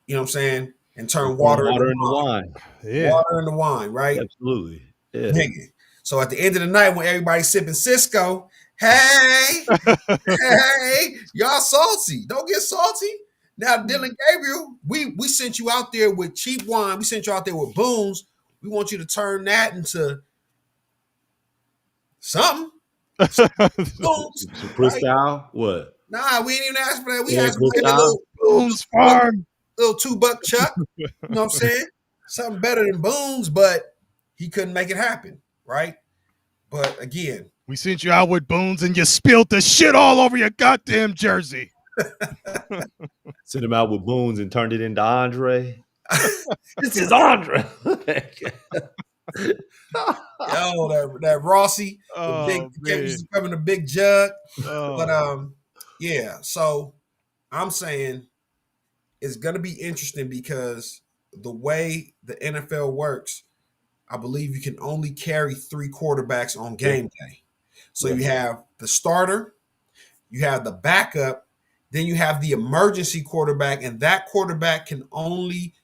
you know what I'm saying, and turn water into wine. Yeah. Water into wine, right? Absolutely. Yeah. Nigga. So at the end of the night, when everybody's sipping Cisco, hey, y'all salty. Don't get salty. Now, Dylan Gabriel, we sent you out there with cheap wine. We sent you out there with booze. We want you to turn that into something. Booms, Cristal, right? What? Nah, we ain't even asked for that. We asked for a little Boone's Farm. Little $2 chuck. You know what I'm saying? Something better than Boone's, but he couldn't make it happen, right? But again, we sent you out with Boone's and you spilled the shit all over your goddamn jersey. Sent him out with Boone's and turned it into Andre. This is Andre. Yo, that Rossi, the becoming a big jug. But yeah. So I'm saying it's gonna be interesting because the way the NFL works, I believe you can only carry 3 quarterbacks on game day. So you have the starter, you have the backup, then you have the emergency quarterback, and that quarterback can only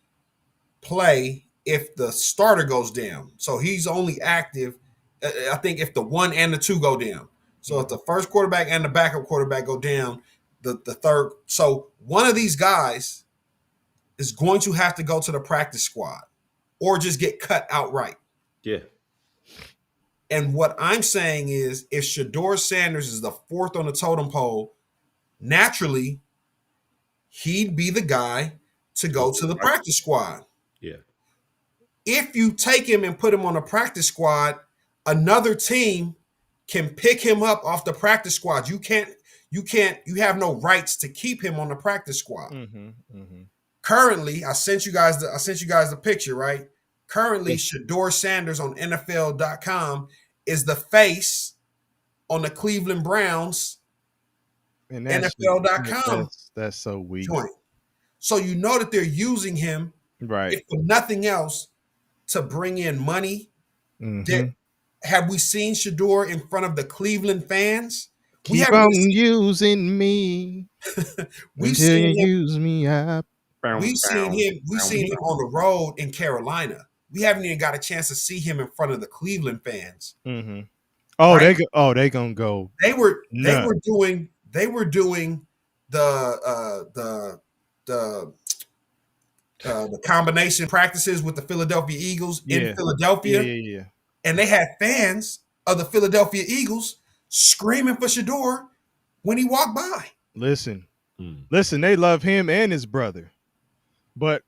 play if the starter goes down. So he's only active, I think, if the 1 and the 2 go down. So if the first quarterback and the backup quarterback go down, the third. So one of these guys is going to have to go to the practice squad or just get cut outright. Yeah. And what I'm saying is, if Shador Sanders is the fourth on the totem pole, naturally, he'd be the guy to go to the practice squad. Yeah. If you take him and put him on a practice squad, another team can pick him up off the practice squad. You have no rights to keep him on the practice squad. Currently, I sent you guys the picture, right? Currently, Shador Sanders on NFL.com is the face on the Cleveland Browns And NFL.com that's so weak. joint. So you know that they're using him, Right. if for nothing else, to bring in money. Have we seen Shador in front of the Cleveland fans? Keep on using me. We've seen him. Use me up. We've seen him on the road in Carolina. We haven't even got a chance to see him in front of the Cleveland fans. Oh, right? they gonna go. They were doing the combination practices with the Philadelphia Eagles in Philadelphia. Yeah. And they had fans of the Philadelphia Eagles screaming for Shador when he walked by. Listen, they love him and his brother. But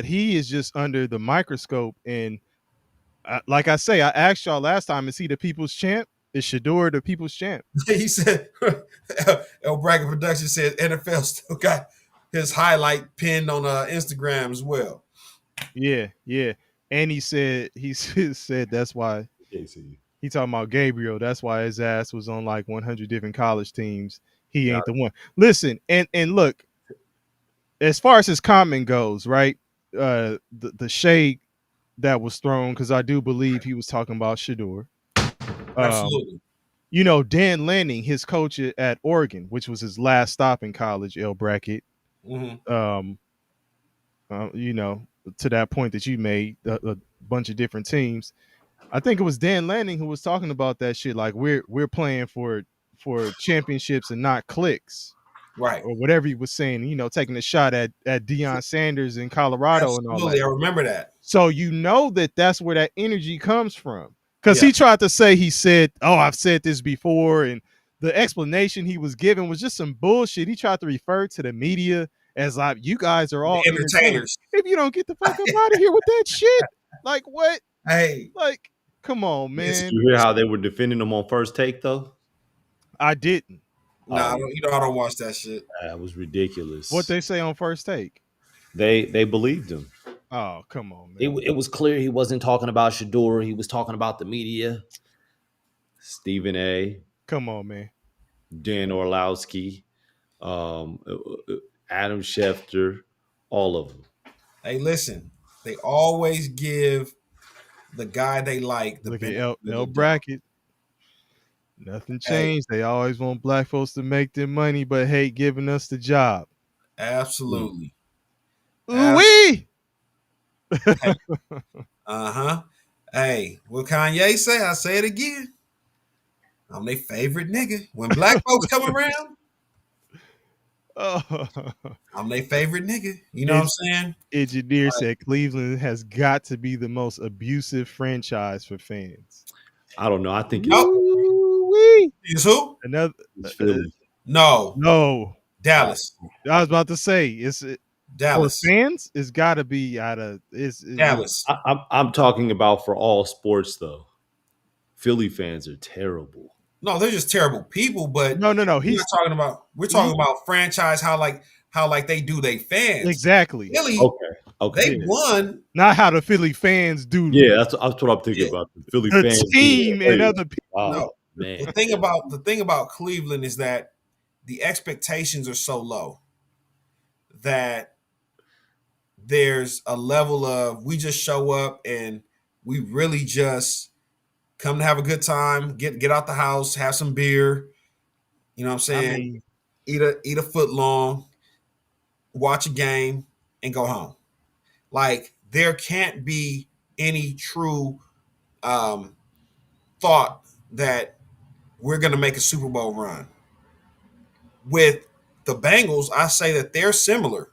he is just under the microscope. And like I say, I asked y'all last time, is he the people's champ? Is Shador the people's champ? He said, El Braga Production said NFL still got his highlight pinned on Instagram as well. Yeah. And he said that's why he talking about Gabriel. That's why his ass was on like 100 different college teams. He ain't the one. Listen, and look, as far as his comment goes, right? The shade that was thrown, because I do believe he was talking about Shador. Absolutely. Dan Lanning, his coach at Oregon, which was his last stop in college, L Bracket. To that point that you made, a bunch of different teams. I think it was Dan Lanning who was talking about that shit. Like we're playing for championships and not clicks, right? Or whatever he was saying. Taking a shot at Deion Sanders in Colorado. Absolutely, and all that. I remember that. So that's where that energy comes from. Because he tried to say, he said, "Oh, I've said this before," and the explanation he was giving was just some bullshit. He tried to refer to the media as like, "You guys are all entertainers. If you don't get the fuck up out of here with that shit, like what? Hey, like, come on, man." Did you hear how they were defending him on First Take though? I didn't. Nah, I don't watch that shit. That was ridiculous. What they say on First Take? They believed him. Oh, come on, man. It was clear he wasn't talking about Shador. He was talking about the media. Stephen A. Come on, man. Dan Orlowski, Adam Schefter, all of them. Hey, listen, they always give the guy they like the Look at L Bracket. Nothing changed. They always want black folks to make their money, but hate giving us the job. Absolutely. Ooh-wee! Hey. Hey, what Kanye say? I say it again. I'm their favorite nigga. When black folks come around, I'm their favorite nigga. You know what I'm saying? Engineer said Cleveland has got to be the most abusive franchise for fans. I don't know. I think it's who? Another Philly. No. Dallas. I was about to say it's Dallas. For fans, it's got to be out of Dallas. I'm talking about for all sports though. Philly fans are terrible. No, they're just terrible people. But no. We're talking about franchise. How they do they fans exactly. Philly. Okay. They won. Not how the Philly fans do. Yeah, that's what I'm thinking about. The Philly fans, team and other people. Oh, man. The thing about Cleveland is that the expectations are so low that there's a level of we just show up and we really just come to have a good time, get out the house, have some beer, you know what I'm saying? Eat a foot long, watch a game, and go home. Like there can't be any true thought that we're going to make a Super Bowl run. With the Bengals, I say that they're similar.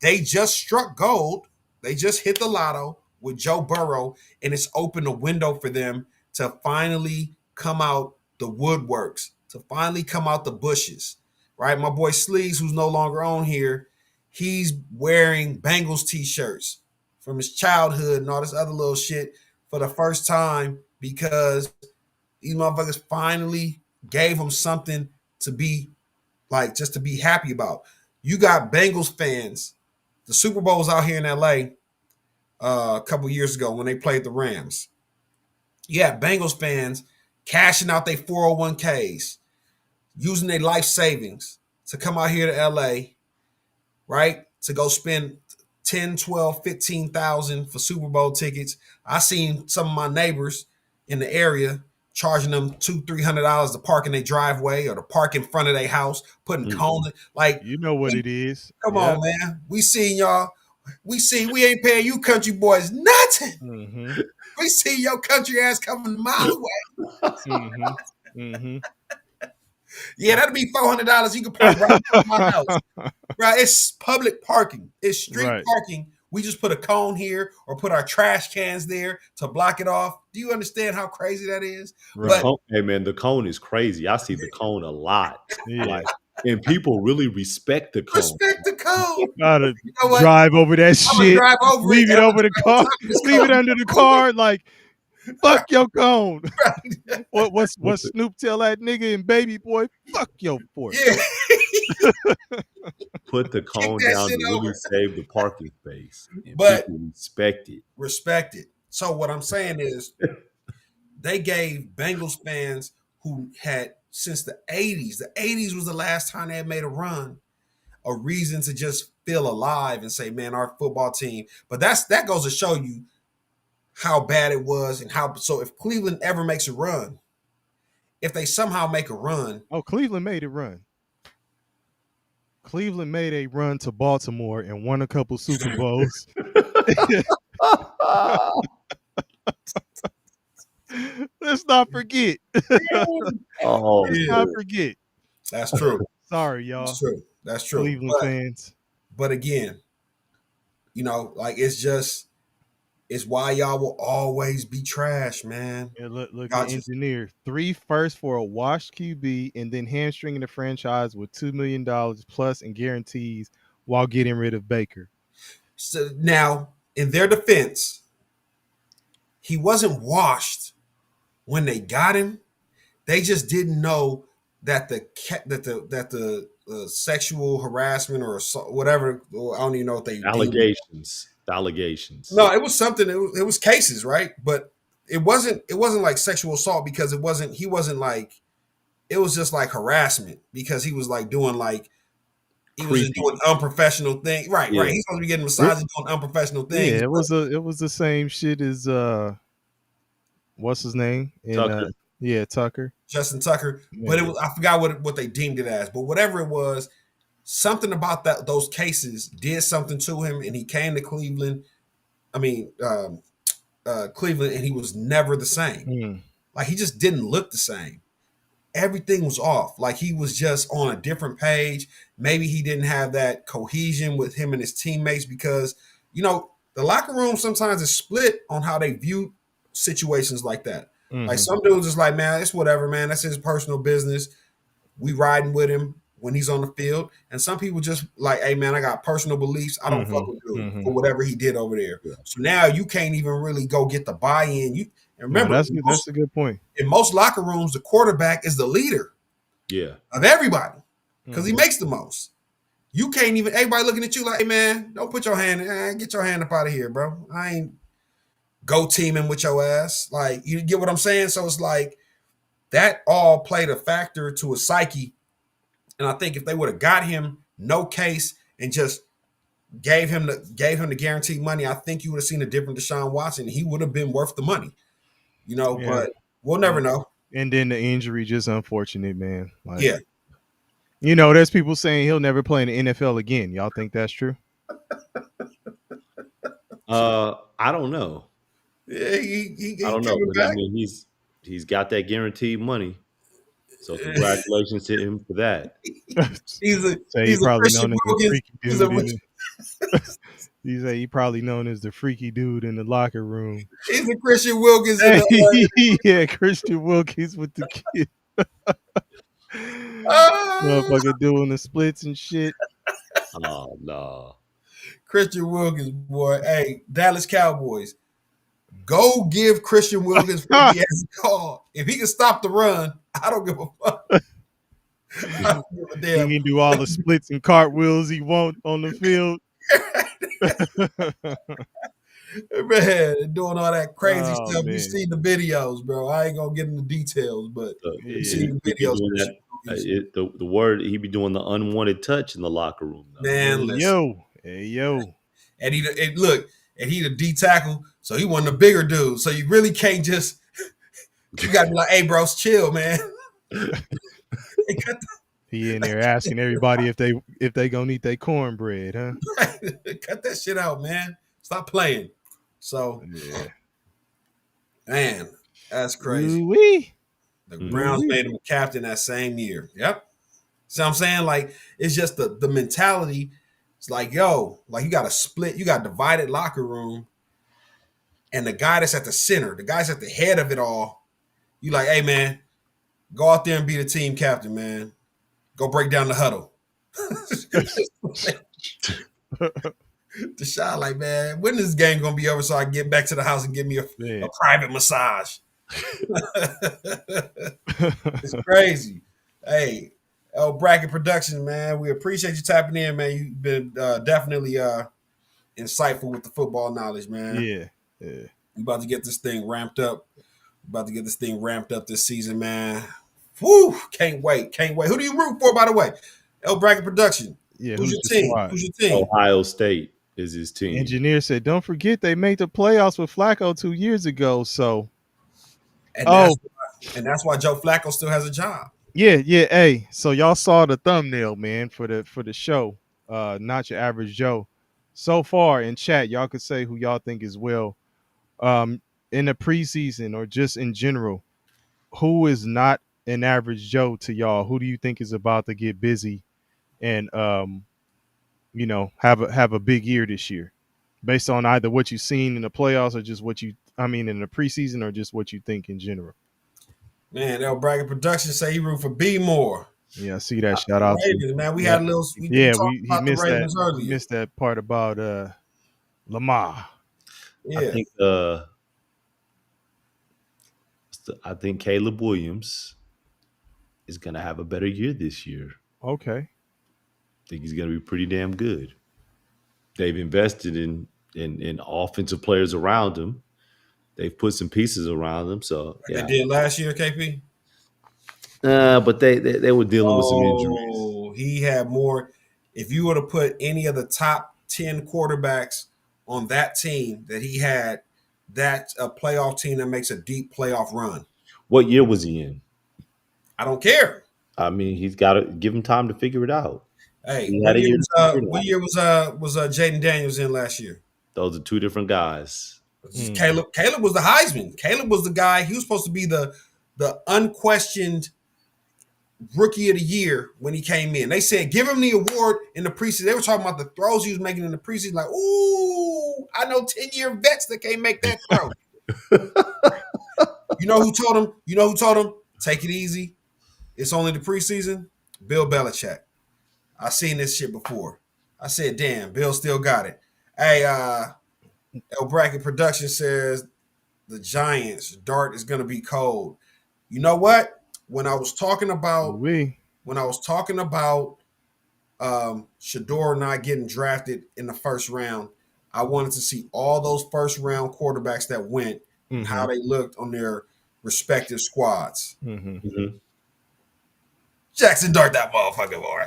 They just struck gold. They just hit the lotto with Joe Burrow, and it's opened a window for them to finally come out the woodworks, to finally come out the bushes, right? My boy Sleeves, who's no longer on here, he's wearing Bengals t-shirts from his childhood and all this other little shit for the first time because these motherfuckers finally gave him something to be like, just to be happy about. You got Bengals fans. The Super Bowl was out here in LA a couple years ago when they played the Rams. Yeah, Bengals fans cashing out their 401ks, using their life savings to come out here to LA, right? To go spend 10, 12, 15,000 for Super Bowl tickets. I seen some of my neighbors in the area charging them $200-$300 to park in their driveway or to park in front of their house, putting cones. Like, You know what it is. come on, man. We seen y'all. We ain't paying you country boys nothing. Mm-hmm. We see your country ass coming a mile away. Mm-hmm. Mm-hmm. Yeah, that'll be $400. You can park right in my house. Right, it's public parking. It's street Right. parking. We just put a cone here or put our trash cans there to block it off. Do you understand how crazy that is? Right. But Hey man, the cone is crazy. I see the cone a lot. Yeah. Like, and people really respect the cone. respect the cone. Gotta You know what? drive over that I'm gonna shit. drive over Leave it and over the car. I'ma drive this Leave it cone. under the car. Like, fuck your cone. Right. What's Snoop tell that nigga and Baby Boy? Fuck your fork. Yeah. Put the cone that down shit to really over. save the parking space. And But- people respect it. Respect it. So what I'm saying is they gave Bengals fans who had since the 80s, the 80s was the last time they had made a run, a reason to just feel alive and say, man, our football team. But that goes to show you how bad it was and how. So if Cleveland ever makes a run, if they somehow make a run, Oh, Cleveland made a run. Cleveland made a run to Baltimore and won a couple Super Bowls. Let's not forget. Oh, Let's not forget. that's true. Sorry, y'all. That's true. That's true. Cleveland fans. But again, you know, like it's why y'all will always be trash, man. Yeah, look Y'all at just- engineer. 3 firsts for a washed QB and then hamstringing the franchise with $2 million plus in guarantees while getting rid of Baker. So now, in their defense, he wasn't washed when they got him. They just didn't know that the sexual harassment or whatever. I don't even know what they allegations. The allegations. No, it was something. It was cases, right? But it wasn't like sexual assault because he wasn't like, it was just like harassment because he was like doing like, he was just doing unprofessional things. Right. He's supposed to be getting massages doing unprofessional things. Yeah, it was the same shit as what's his name? Tucker. Tucker. Justin Tucker. Yeah. But it was, I forgot what they deemed it as. But whatever it was, something about those cases did something to him, and he came to Cleveland. Cleveland, and he was never the same. Like, he just didn't look the same. Everything was off. Like, he was just on a different page. Maybe he didn't have that cohesion with him and his teammates because, you know, the locker room sometimes is split on how they view situations like that. Mm-hmm. Like, some dudes is like, man, it's whatever, man. That's his personal business. We riding with him when he's on the field. And some people just like, hey, man, I got personal beliefs. I don't fuck with dude for whatever he did over there. Yeah. So now you can't even really go get the buy-in. And remember, that's a good point. In most locker rooms, the quarterback is the leader of everybody because he makes the most. You can't even, everybody looking at you like, hey, man, don't put your hand in, get your hand up out of here, bro. I ain't go teaming with your ass. Like, you get what I'm saying? So it's like that all played a factor to his psyche. And I think if they would have got him no case and just gave him the guaranteed money, I think you would have seen a different Deshaun Watson. He would have been worth the money. You know, but we'll never know. And then the injury, just unfortunate, man. Like, yeah. You know, there's people saying he'll never play in the NFL again. Y'all think that's true? I don't know. Yeah, he I don't know, but I mean, he's got that guaranteed money. So congratulations to him for that. He's a Say he he's a probably Christian known as the Wilkins. freaky He's a dude in the. He say he probably known as the freaky dude in the locker room. he's a Christian Wilkins in Hey, the. yeah, Christian Wilkins with the kid. Ah, Motherfucker doing the splits and shit. Oh no. Christian Wilkins, boy. Hey, Dallas Cowboys, go give Christian Wilkins what he has to call. If he can stop the run, I don't give a fuck. I don't give a He damn. can do all the splits and cartwheels he want on the field. Man, doing all that crazy Oh, stuff. You man. seen the videos, bro. I ain't gonna get into details, but Yeah. you seen the He be videos. doing Christian that. Wilkins. The word he be doing the unwanted touch in the locker room. Though. Man, Hey, listen. yo. Hey, yo. And he the D tackle, so he wasn't a bigger dude. So you really can't just you gotta be like, hey bro, chill, man. Hey, cut, He in there asking everybody if they gonna eat their cornbread, huh? cut that shit out, man. Stop playing. So Yeah. man, that's crazy. Ooh-wee. The Browns made him a captain that same year. Yep. See what I'm saying? Like, it's just the mentality. It's like, yo, like you got a split, you got a divided locker room. And the guy that's at the center, the guy's at the head of it all, you like, hey man, go out there and be the team captain, man. Go break down the huddle. The shot, like, man, when is this game gonna be over so I can get back to the house and get me a private massage? It's crazy. Hey, El Bracket Productions, man. We appreciate you tapping in, man. You've been definitely insightful with the football knowledge, man. Yeah. Yeah. We about to get this thing ramped up. This season, man. Woo! Can't wait. Who do you root for, by the way? El Bracket Production. Yeah. Who's Who's your the team? squad? Who's your team? Ohio State is his team. Engineer said, don't forget they made the playoffs with Flacco 2 years ago. So And that's why Joe Flacco still has a job. yeah. Hey, so y'all saw the thumbnail, man, for the show. Not Your Average Joe. So far in chat, y'all could say who y'all think is well. In the preseason or just in general, who is not an average Joe to y'all? Who do you think is about to get busy and have a big year this year, based on either what you've seen in the playoffs or just in the preseason or just what you think in general? Man, El Bracket Productions say he root for B more. Yeah, I see that. Shout out Ravens, to man. We had a little. We he about missed the that. Ravens earlier. He missed that part about Lamar. Yeah. I think Caleb Williams is going to have a better year this year. Okay. I think he's going to be pretty damn good. They've invested in offensive players around him. They've put some pieces around him. So yeah. They did last year, KP. But they were dealing with some injuries. Oh, he had more. If you were to put any of the top 10 quarterbacks on that team that he had, that's a playoff team that makes a deep playoff run. What year was he in? I don't care. I mean, he's got to give him time to figure it out. Hey, what year was Jaden Daniels in last year? Those are two different guys. Caleb was the Heisman. Caleb was the guy. He was supposed to be the unquestioned rookie of the year when he came in. They said give him the award in the preseason. They were talking about the throws he was making in the preseason. Like, ooh, I know 10-year vets that can't make that throw. You know who told him? Take it easy. It's only the preseason. Bill Belichick. I seen this shit before. I said, damn, Bill still got it. Hey, El Bracket Production says the Giants dart is gonna be cold. You know what? When I was talking about Shador not getting drafted in the first round, I wanted to see all those first round quarterbacks that went and how they looked on their respective squads. Mm-hmm. Jackson Dart that motherfucker, boy.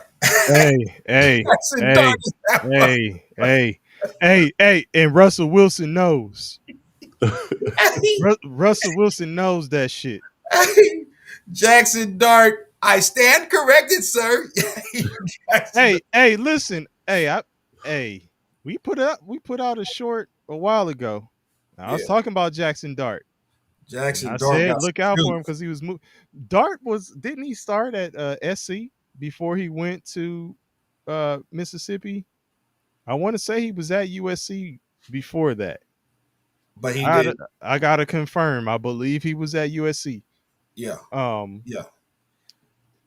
Hey, and Russell Wilson knows. Russell Wilson knows that shit. Jackson Dart, I stand corrected, sir. Hey, listen. We put out a short a while ago. I was talking about Jackson Dart. Jackson I Dart said got some look out for him juice. because he was Dart didn't he start at SC before he went to Mississippi? I want to say he was at USC before that. But he I did. gotta, I gotta confirm. I believe he was at USC. Yeah. Um, Yeah.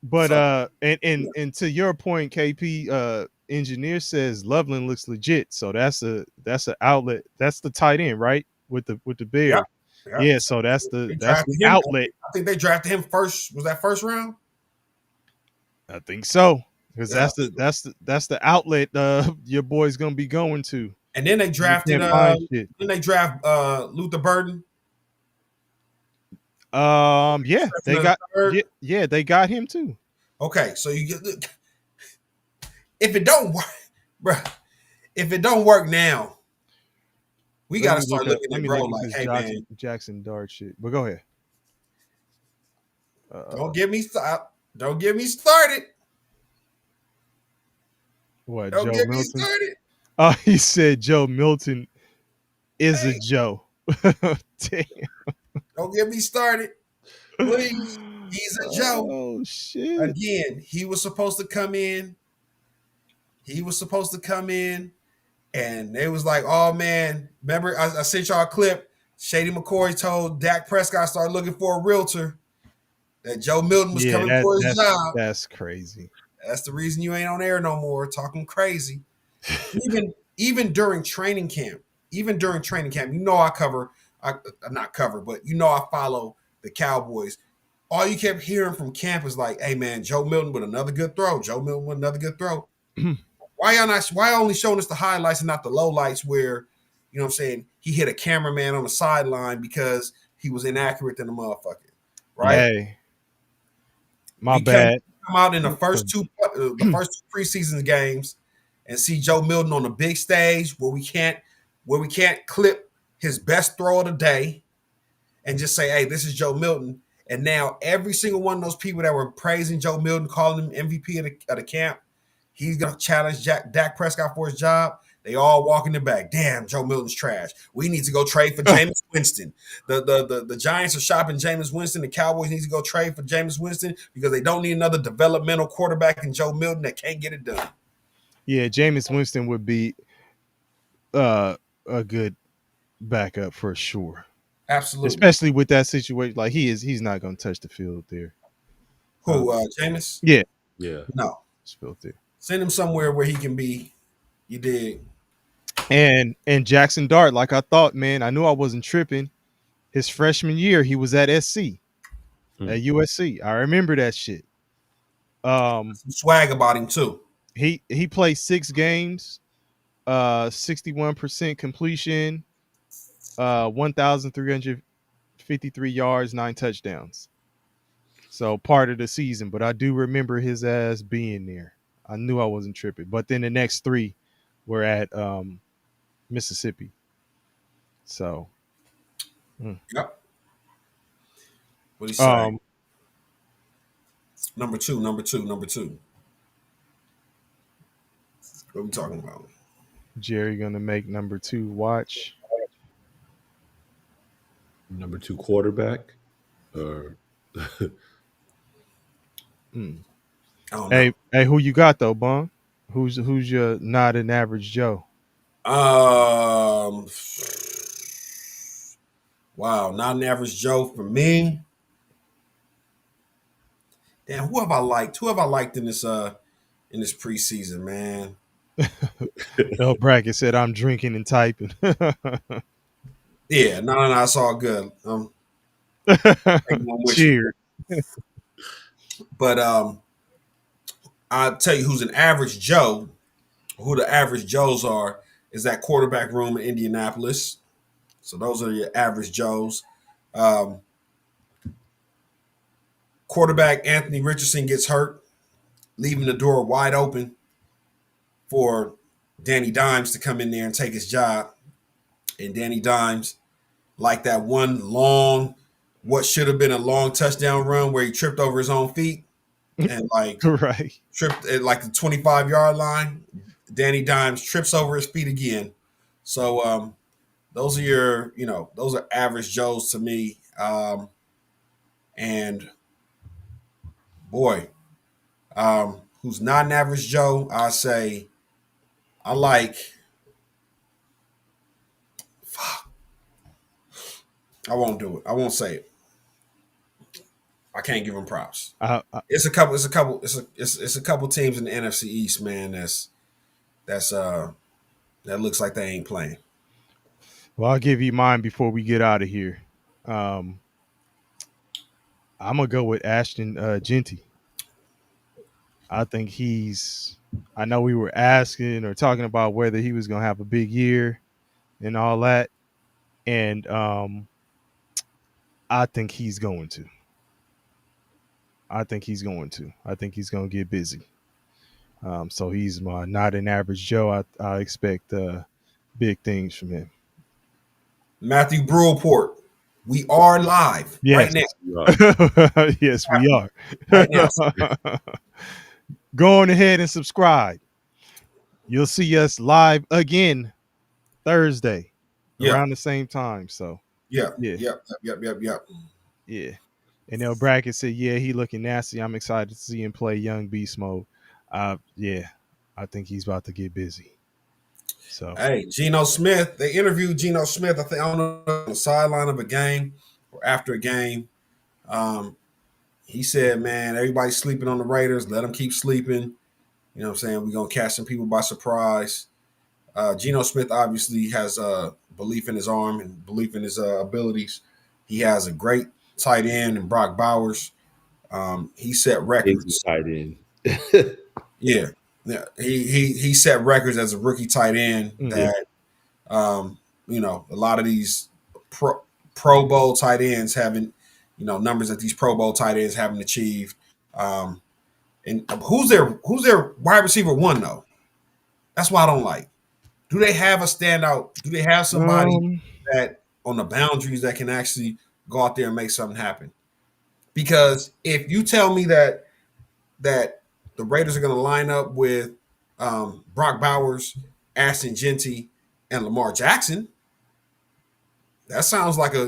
but So and to your point, KP, engineer says Loveland looks legit. So that's a outlet. That's the tight end, right? With the yep. Bears. Yep. Yeah. So that's They the drafted him. outlet. I think they drafted him first. Was that first round? I think so. Because Yeah. that's the outlet your boy's gonna be going to. And then they You drafted can't find shit. then they draft Luther Burden. Yeah, they Second or got third. yeah, they got him too. Okay, so you get if it don't work, bro. If it don't work now, we got to start looking Let at me bro look at like, this hey man, Jackson Dart shit. But go ahead. don't get me started. Don't get me started. What, Don't Joe get me Milton? started. Oh, he said Joe Milton is a Hey. Joe. Damn. Don't get me started. Please. He's a Joe. Oh shit. Again, he was supposed to come in. He was supposed to come in, and they was like, "Oh man, remember I sent y'all a clip. Shady McCoy told Dak Prescott started looking for a realtor. That Joe Milton was coming for his job. That's crazy. That's the reason you ain't on air no more, talking crazy. Even during training camp, you know I not cover, but you know I follow the Cowboys. All you kept hearing from camp is like, "Hey man, Joe Milton with another good throw. Joe Milton with another good throw." Why only showing us the highlights and not the lowlights where, you know what I'm saying, he hit a cameraman on the sideline because he was inaccurate than the motherfucker, right? Hey, my bad. Come out in the first two preseason games and see Joe Milton on the big stage where we can't clip his best throw of the day and just say, "Hey, this is Joe Milton." And now every single one of those people that were praising Joe Milton, calling him MVP of the camp, he's gonna challenge Dak Prescott for his job. They all walk in the back. Damn, Joe Milton's trash. We need to go trade for Jameis Winston. The Giants are shopping Jameis Winston. The Cowboys need to go trade for Jameis Winston because they don't need another developmental quarterback in Joe Milton that can't get it done. Yeah, Jameis Winston would be a good backup for sure. Absolutely. Especially with that situation. Like he's not gonna touch the field there. Who, Jameis? Yeah. Yeah. No. It's field there. Send him somewhere where he can be. You dig? And Jackson Dart, like I thought, man, I knew I wasn't tripping. His freshman year, he was at SC, at USC. I remember that shit. Some swag about him too. He played 6 games, 61% completion, 1,353 yards, 9 touchdowns. So part of the season, but I do remember his ass being there. I knew I wasn't tripping. But then the next 3 were at Mississippi. So Yep. What he say? Number two. What we talking about? Jerry gonna make number 2 watch. Number 2 quarterback, or I don't know. Hey, who you got though, Bong? Who's your not an average Joe? Wow, not an average Joe for me. Damn, who have I liked? Who have I liked in this preseason, man? El Brackett said I'm drinking and typing. Yeah, no, it's all good. Cheers. But I'll tell you who's an average Joe. Who the average Joes are is that quarterback room in Indianapolis. So those are your average Joes. Quarterback Anthony Richardson gets hurt, leaving the door wide open for Danny Dimes to come in there and take his job. And Danny Dimes, like that one long, what should have been a long touchdown run where he tripped over his own feet and like Right. tripped at like the 25-yard line. Danny Dimes trips over his feet again. So those are those are average Joes to me. And boy, who's not an average Joe? I say I like. Fuck, I won't do it. I won't say it. I can't give him props. I, I, It's a couple. It's a couple. It's a couple teams in the NFC East, man. That's that looks like they ain't playing. well, I'll give you mine before we get out of here. Um, I'm gonna go with Ashton Genty. I think he's. I know we were asking or talking about whether he was gonna have a big year and all that, and I think he's going to. I think he's going to. I think he's going to get busy. So he's my not an average Joe. I expect big things from him. Matthew Brewport, we are live right Yes, now. Right. yes, we are. Right now. Go on ahead and subscribe. You'll see us live again Thursday Yeah. around the same time. So Yeah. yeah, Yep. yeah. And El Brackett said, "Yeah, he looking nasty. I'm excited to see him play Young Beast mode." Yeah, I think he's about to get busy. So Hey, Geno Smith. They interviewed Geno Smith. I don't know, on the sideline of a game or after a game. He said, "Man, everybody's sleeping on the Raiders. Let them keep sleeping. You know what I'm saying? We're gonna catch some people by surprise." Geno Smith obviously has belief in his arm and belief in his abilities. He has a great tight end in Brock Bowers. He set records. Tight end. Yeah, yeah. He set records as a rookie tight end that a lot of these Pro Bowl tight ends haven't, numbers that these Pro Bowl tight ends haven't achieved. And who's their wide receiver one though? That's why I don't like. Do they have a standout? Do they have somebody that on the boundaries that can actually go out there and make something happen? Because if you tell me that the Raiders are going to line up with Brock Bowers, Ashton Genty, and Lamar Jackson, that sounds like a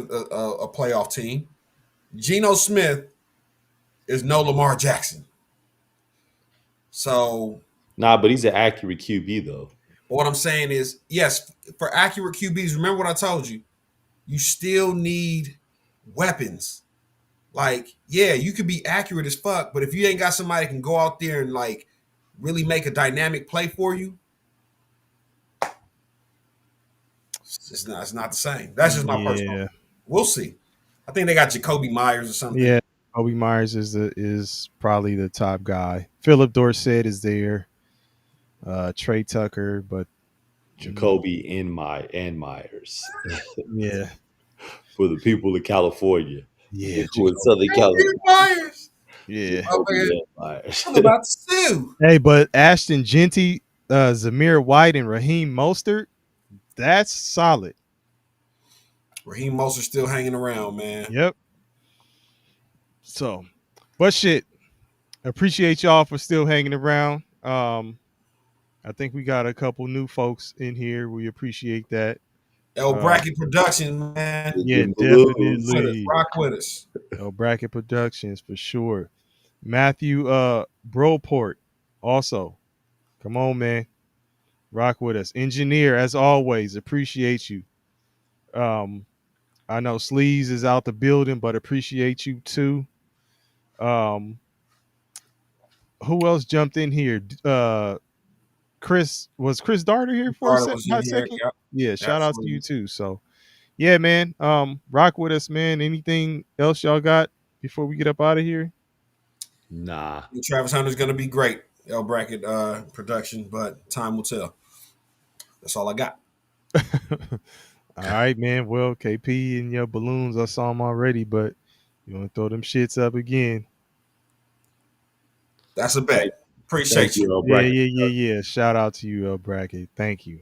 playoff team. Geno Smith is no Lamar Jackson. So, but he's an accurate QB though. but what I'm saying is, yes, for accurate QBs, remember what I told you. You still need weapons. Like, yeah, you could be accurate as fuck, but if you ain't got somebody that can go out there and like really make a dynamic play for you, it's not the same. That's just my personal. We'll see. I think they got Jacoby Myers or something. Yeah, Jacoby Myers is probably the top guy. Philip Dorsett is there. Trey Tucker, but Jacoby and Myers. Yeah. For the people of California. Yeah. Who in Southern California. Myers. Yeah. Myers. I'm about to sue. Hey, but Ashton Genty, Zamir White, and Raheem Mostert, that's solid. Raheem Mostert still hanging around, man. Yep. So, but shit, appreciate y'all for still hanging around. I think we got a couple new folks in here. We appreciate that. El Bracket Productions, man. Yeah, definitely. Rock with us. El Bracket Productions for sure. Matthew Broport also. Come on, man. Rock with us. Engineer, as always, appreciate you. I know Sleaze is out the building, but appreciate you too. Who else jumped in here? Chris Darter here for a second? Yep. Yeah, shout out to you too. So yeah, man. Rock with us, man. Anything else y'all got before we get up out of here? Nah. Travis Hunter's gonna be great. El Bracket production, but time will tell. That's all I got. All right, man. Well, KP and your balloons, I saw them already, but you want to throw them shits up again? That's a bet. Appreciate you. Yeah. Shout out to you, El Bracket. Thank you.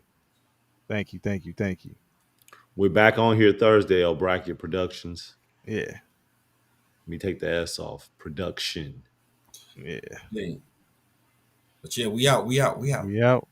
We're back on here Thursday, El Bracket Productions. Yeah. Let me take the S off. Production. Yeah. But yeah, we out. We out.